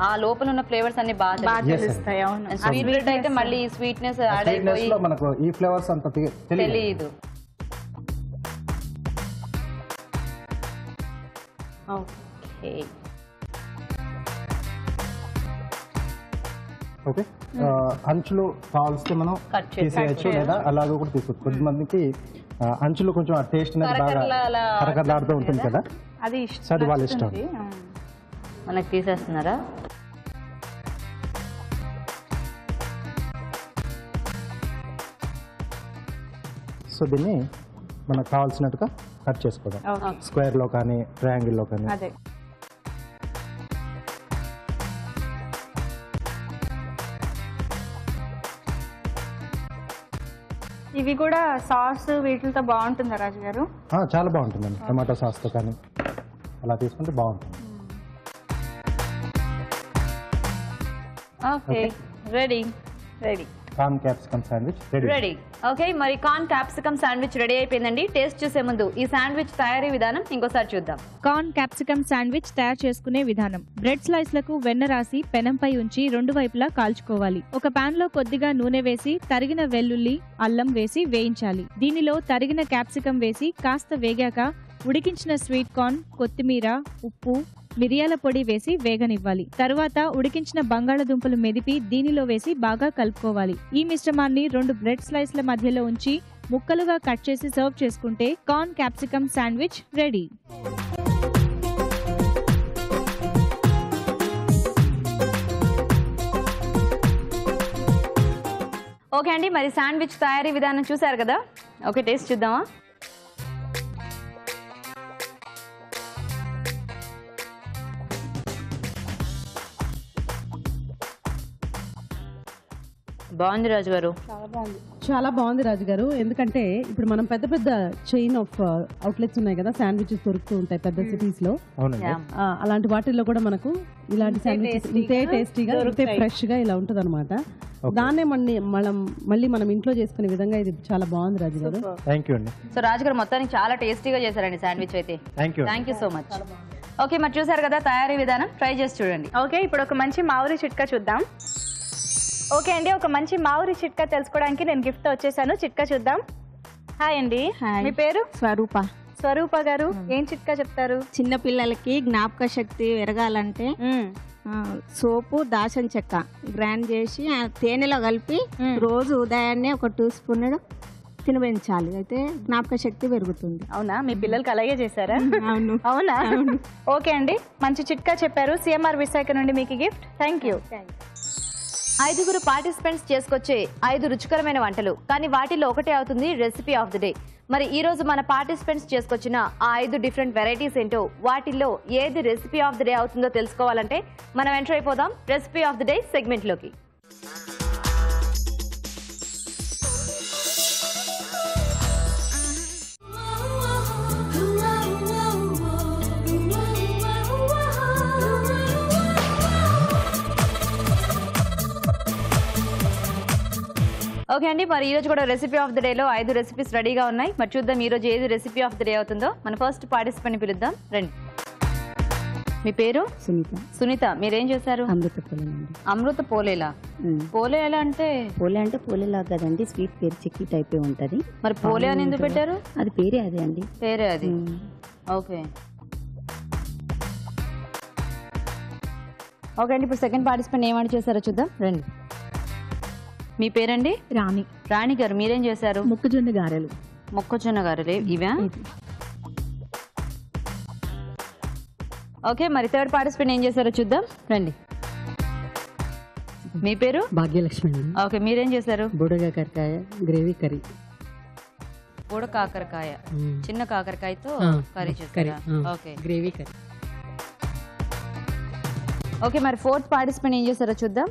[SPEAKER 1] ఆ లోపల ఉన్న ఫ్లేవర్స్ అన్ని బాగా
[SPEAKER 2] తెలుస్తాయి. అవును,
[SPEAKER 1] స్వీట్ బ్రెడ్ అయితే మళ్ళీ స్వీట్నెస్ యాడ్ అయిపోయి
[SPEAKER 9] మనకు ఈ ఫ్లేవర్స్ అంత
[SPEAKER 1] తెలియదు. ఓకే
[SPEAKER 9] ఓకే, అంచులు కావాల్సి మనం తీసేయచ్చు లేదా అలాగే కూడా తీసుకోవచ్చు. కొద్దిమందికి అంచులు కొంచెం ఆ టేస్ట్ అనేది బాగా కరకరలాడుతూ ఉంటుంది కదా,
[SPEAKER 2] అది
[SPEAKER 9] వాళ్ళ ఇష్టం.
[SPEAKER 1] మనకి తీసేస్తున్నారా?
[SPEAKER 9] సో దీన్ని మనకు కావాల్సినట్టుగా కట్ చేసుకోవడం, స్క్వేర్ లో కానీ ట్రయాంగిల్ లో కానీ.
[SPEAKER 2] ఇవి కూడా సాస్ వీటితో బాగుంటుందా రాజు గారు?
[SPEAKER 9] చాలా బాగుంటుందండి, టమాటో సాస్ తో కానీ అలా తీసుకుంటే బాగుంటుంది.
[SPEAKER 1] Okay ready
[SPEAKER 9] corn capsicum sandwich
[SPEAKER 1] ready. Okay, మరి కార్న్ క్యాప్సికమ్ శాండ్విచ్ రెడీ అయిపోయిందండి. టేస్ట్ చూసే ముందు ఈ శాండ్విచ్ తయారీ విధానం ఇంకోసారి చూద్దాం.
[SPEAKER 4] కార్న్ క్యాప్సికమ్ శాండ్విచ్ తయారు చేసుకునే విధానం. బ్రెడ్ స్లైస్లకు వెన్న రాసి పెనంపై ఉంచి రెండు వైపులా కాల్చుకోవాలి. ఒక పాన్ లో కొద్దిగా నూనె వేసి తరిగిన వెల్లుల్లి, అల్లం వేసి వేయించాలి. దీనిలో తరిగిన క్యాప్సికమ్ వేసి కాస్త వేగాక ఉడికించిన స్వీట్ కార్న్, కొత్తిమీర, ఉప్పు, మిరియాల పొడి వేసి వేగనివ్వాలి. తరువాత ఉడికించిన బంగాళదుంపలు మెదిపి దీనిలో వేసి బాగా కలుపుకోవాలి. ఈ మిశ్రమాన్ని రెండు బ్రెడ్ స్లైస్ల మధ్యలో ఉంచి ముక్కలుగా కట్ చేసి సర్వ్ చేసుకుంటే corn capsicum sandwich ready.
[SPEAKER 1] Okay అండి, మరి శాండ్విచ్ తయారీ విధానం చూసారు కదా. ఓకే, టేస్ట్ చూద్దామా? బాగుంది రాజు గారు.
[SPEAKER 8] చాలా బాగుంది రాజు గారు. ఎందుకంటే ఇప్పుడు మనం పెద్ద పెద్ద చైన్ ఆఫ్ అవుట్లెట్స్ ఉన్నాయి కదా, శాండ్విచెస్ దొరుకుతూ ఉంటాయి పెద్ద సిటీస్ లో. అలాంటి వాటిల్లో కూడా మనకు ఇలాంటి శాండ్విచెస్ ఇంతే టేస్టీగా ఇంతే ఫ్రెష్ గా ఇలా ఉంటది అనమాట. దాన్నే మళ్ళీ మనం ఇంట్లో చేసుకునే విధంగా ఇది చాలా బాగుంది రాజు గారు.
[SPEAKER 9] థ్యాంక్ యూ అండి.
[SPEAKER 1] సో రాజు గారు మొత్తానికి చాలా టేస్టీగా చేశారండి శాండ్విచ్ అయితే. Thank you so much. Okay, మరి చూసారు కదా తయారీ విధానం, ట్రై చేసి చూడండి.
[SPEAKER 2] ఓకే, ఇప్పుడు ఒక మంచి మావురి చిట్కా చూద్దాం. ఓకే అండి, ఒక మంచి మావురి చిట్కా తెలుసుకోవడానికి నేను గిఫ్ట్ వచ్చేసాను. చిట్కా చూద్దాం. హాయ్ అండి, మీ పేరు?
[SPEAKER 11] స్వరూప.
[SPEAKER 2] స్వరూప గారు, ఏం చిట్కా చెప్తారు?
[SPEAKER 11] చిన్న పిల్లలకి జ్ఞాపక శక్తి పెరగాలంటే సోపు దాల్చిన చెక్క గ్రైండ్ చేసి తేనెలో కలిపి రోజు ఉదయాన్నే ఒక 2 స్పూన్లు తినబెంచాలి. అయితే జ్ఞాపక శక్తి పెరుగుతుంది.
[SPEAKER 2] అవునా, మీ పిల్లలకి అలాగే చేశారా?
[SPEAKER 11] అవును.
[SPEAKER 2] అవునా? ఓకే అండి, మంచి చిట్కా చెప్పారు. సిఎంఆర్ విశాఖ నుండి మీకు గిఫ్ట్. Thank you.
[SPEAKER 1] 5 పార్టిసిపెంట్స్ చేసుకొచ్చే 5 రుచికరమైన వంటలు, కానీ వాటిలో ఒకటే అవుతుంది రెసిపీ ఆఫ్ ది డే. మరి ఈ రోజు మన పార్టిసిపెంట్స్ చేసుకొచ్చిన ఆ 5 డిఫరెంట్ వెరైటీస్ ఏంటో, వాటిల్లో ఏది రెసిపీ ఆఫ్ ది డే అవుతుందో తెలుసుకోవాలంటే మనం ఎంటర్ అయిపోదాం recipe of the day segment లోకి. ఓకే అండి, మరి ఈ రోజు కూడా రెసిపీ ఆఫ్ ది డేలో 5 రెసిపీస్ రెడీగా ఉన్నాయి. మరి చూద్దాం ఈ రోజు ఏది రెసిపీ ఆఫ్ ది డే అవుతుందో. మన ఫస్ట్ పార్టిసిపెంట్ పిలుద్దాం, రండి. మీ పేరు?
[SPEAKER 3] సునీత.
[SPEAKER 1] సునీత, మీరేం చేశారు?
[SPEAKER 3] అమృత పోలేనండి.
[SPEAKER 1] అమృత పోలేలా? పోలేలా అంటే?
[SPEAKER 3] పోలే అంటే పోలేలా కదండి, స్వీట్ పేరు చెక్కి టైప్ ఉంటది.
[SPEAKER 1] మరి పోలే అని ఎందుకు పెట్టారు?
[SPEAKER 3] అది పేరే అదే అండి.
[SPEAKER 1] పేరే అది. ఓకే ఓకే అండి, ఇప్పుడు సెకండ్ పార్టిసిపెంట్ ఏమని చేశారో చూద్దాం, రండి. మీ పేరండి?
[SPEAKER 3] రాణి.
[SPEAKER 1] రాణి గారు, మీరేం చేశారు?
[SPEAKER 3] మొక్కజొన్న గారెలు.
[SPEAKER 1] మొక్కజొన్న గారెలు ఇవా? ఓకే, మరి థర్డ్ పార్టిసిపెంట్ ఏం చేశారో చూద్దాం, రండి. మీ పేరు?
[SPEAKER 3] భాగ్యలక్ష్మి.
[SPEAKER 1] ఓకే, మీరేం చేశారు?
[SPEAKER 3] బుడకాకరకాయ గ్రేవీ కర్రీ.
[SPEAKER 1] బుడ కాకరకాయ, చిన్న కాకరకాయతో కర్రీ చేశారా? Okay,
[SPEAKER 3] gravy curry.
[SPEAKER 1] ఓకే, మరి ఫోర్త్ పార్టిసిపెంట్ ఏం చేశారో చూద్దాం.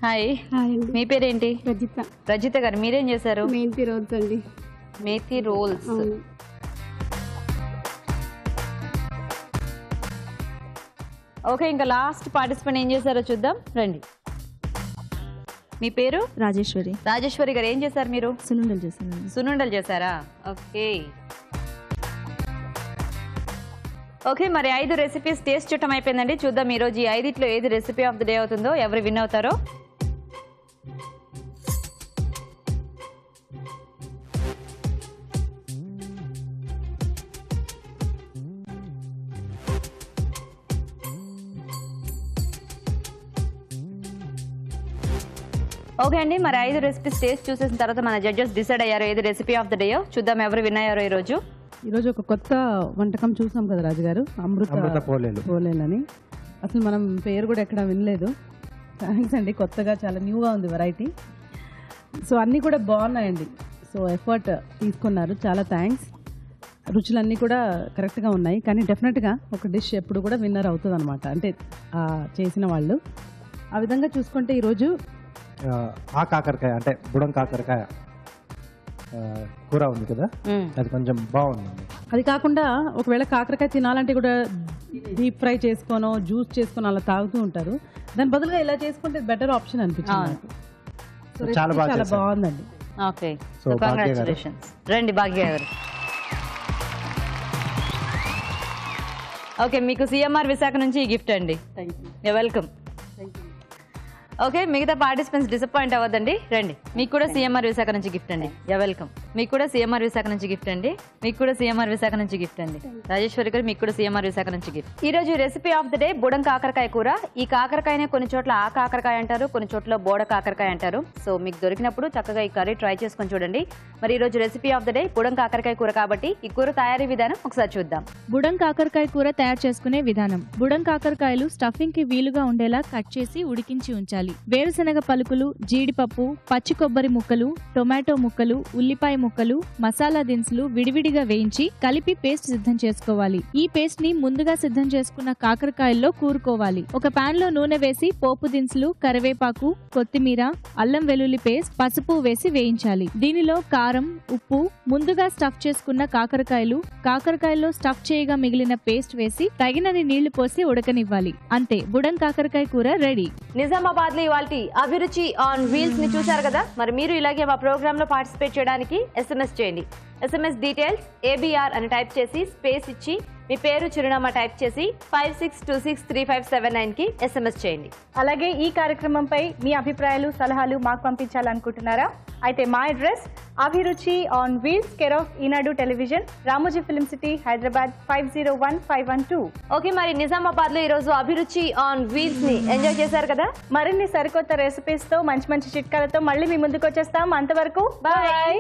[SPEAKER 1] హాయ్, మీ పేరేంటి?
[SPEAKER 6] రజిత.
[SPEAKER 1] రజిత గారు, మీరేం చేశారు?
[SPEAKER 6] మెంతి రోల్స్ అండి.
[SPEAKER 1] మేథీ రోల్స్. ఓకే, ఇంకా లాస్ట్ పార్టిసిపెంట్ ఏం చేశారో చూద్దాం, రండి. మీ పేరు?
[SPEAKER 4] రాజేశ్వరి.
[SPEAKER 1] రాజేశ్వరి గారు, ఏం చేశారు మీరు?
[SPEAKER 4] సునుండలు చేశాను.
[SPEAKER 1] సునుండలు చేశారా? ఓకే ఓకే, మరి 5 రెసిపీస్ టేస్ట్ చూడటం అయిపోయిందండి. చూద్దాం ఈ రోజు ఈ 5 ఏది రెసిపీ ఆఫ్ ది డే అవుతుందో, ఎవరు విన్ అవుతారో. ఓకే అండి, మరి 5 రెసిపీస్ టేస్ట్ చూసేసిన తర్వాత మన జడ్జెస్ డిసైడ్ అయ్యారు ఏది రెసిపీ ఆఫ్ ద డే. చూద్దాం ఎవరు విన్ అయ్యారో ఈ రోజు.
[SPEAKER 8] ఈరోజు ఒక కొత్త వంటకం చూసాం కదా రాజుగారు, అమృత పోలేలని. అసలు మనం పేరు కూడా ఎక్కడ వినలేదు. థ్యాంక్స్ అండి, కొత్తగా చాలా న్యూగా ఉంది వెరైటీ. సో అన్నీ కూడా బాగున్నాయండి. సో ఎఫర్ట్ తీసుకున్నారు, చాలా థ్యాంక్స్. రుచులన్నీ కూడా కరెక్ట్గా ఉన్నాయి. కానీ డెఫినెట్గా ఒక డిష్ ఎప్పుడు కూడా విన్నర్ అవుతుంది అనమాట, అంటే చేసిన వాళ్ళు. ఆ విధంగా చూసుకుంటే ఈరోజు
[SPEAKER 9] ఆ కాకరకాయ అంటే బుడం కాకరకాయ కూర ఉంది కదా, అది కొంచెం బాగుంది.
[SPEAKER 8] అది కాకుండా ఒకవేళ కాకరకాయ తినాలంటే కూడా డీప్ ఫ్రై చేసుకోనో జ్యూస్ చేసుకొని అలా తాగుతూ ఉంటారు. దాని బదులుగా ఇలా చేసుకుంటే బెటర్ ఆప్షన్ అనిపించింది. చాలా బాగుందండి.
[SPEAKER 1] Okay, congratulations. రండి భాగ్య గారు. ఓకే, మీకు సిఎంఆర్ విశాఖ నుంచి ఈ గిఫ్ట్ అండి. వెల్కమ్. ఓకే, మిగతా పార్టిసిపెంట్స్ డిసప్పాయింట్ అవ్వద్దండి, రండి. మీకు కూడా సిఎంఆర్ విశాఖ నుంచి గిఫ్ట్ అండి. వెల్కమ్. మీకు కూడా సిఎంఆర్ విశాఖ నుంచి గిఫ్ట్ అండి. మీకు కూడా సిఎంఆర్ విశాఖ నుంచి గిఫ్ట్ అండి. రాజేశ్వరి గారు, మీకు కూడా సిఎంఆర్ విశాఖ నుంచి గిఫ్ట్. ఈ రోజు రెసిపీ ఆఫ్ ద డే బుడం కాకరకాయ కూర. ఈ కాకరకాయనే కొన్ని చోట్ల ఆ కాకరకాయ అంటారు, కొన్ని చోట్ల బోడ కాకరకాయ అంటారు. సో మీకు దొరికినప్పుడు చక్కగా ఈ కర్రీ ట్రై చేసుకొని చూడండి. మరి ఈ రోజు రెసిపీ ఆఫ్ ద డే బుడం కాకరకాయ కూర కాబట్టి ఈ కూర తయారీ విధానం ఒకసారి చూద్దాం.
[SPEAKER 4] బుడం కాకరకాయ కూర తయారు చేసుకునే విధానం. బుడం కాకరకాయలు స్టఫింగ్ కి వీలుగా ఉండేలా కట్ చేసి ఉడికించి ఉంచాలి. వేరుశనగ పలుకులు, జీడిపప్పు, పచ్చి కొబ్బరి ముక్కలు, టొమాటో ముక్కలు, ఉల్లిపాయ ముక్కలు మసాలా దినుసులు విడివిడిగా వేయించి కలిపి పేస్ట్ సిద్ధం చేసుకోవాలి. ఈ పేస్ట్ ని ముందుగా సిద్ధం చేసుకున్న కాకరకాయల్లో కూరుకోవాలి. ఒక పాన్ లో నూనె వేసి పోపు దినుసులు, కరివేపాకు, కొత్తిమీర, అల్లం వెల్లుల్లి పేస్ట్, పసుపు వేసి వేయించాలి. దీనిలో కారం, ఉప్పు, ముందుగా స్టఫ్ చేసుకున్న కాకరకాయల్లో స్టఫ్ చేయగా మిగిలిన పేస్ట్ వేసి తగినన్ని నీళ్లు పోసి ఉడకనివ్వాలి. అంతే, బుడన్ కాకరకాయ కూర రెడీ.
[SPEAKER 1] నిజామాబాద్ లో ఇవాల్టి అభిరుచి ఆన్ వీల్స్ ని చూశారు కదా. మరి మీరు ఇలాగే మా ప్రోగ్రామ్ లో పార్టిసిపేట్ చేయడానికి SMS చేయండి. SMS డీటెయిల్స్ ABR అని టైప్ చేసి స్పేస్ ఇచ్చి మీ పేరు, చిరునామా టైప్ చేసి 56263579 కి SMS చేయండి.
[SPEAKER 2] అలాగే ఈ కార్యక్రమంపై మీ అభిప్రాయాలు, సలహాలు మాకు పంపించాలనుకుంటున్నారా? అయితే మా అడ్రస్ అభిరుచి on wheels, care of Eenadu television, Ramoji film city, Hyderabad 501512.
[SPEAKER 1] Okay, మరి నిజామాబాద్ లో ఈ రోజు అభిరుచి ఆన్ వీల్స్ ని ఎంజాయ్ చేశారు కదా.
[SPEAKER 2] మరిన్ని సరికొత్త రెసిపీస్ తో, మంచి మంచి చిట్కాలతో మళ్ళీ మీ ముందుకు వచ్చేస్తాం. అంతవరకు బాయ్.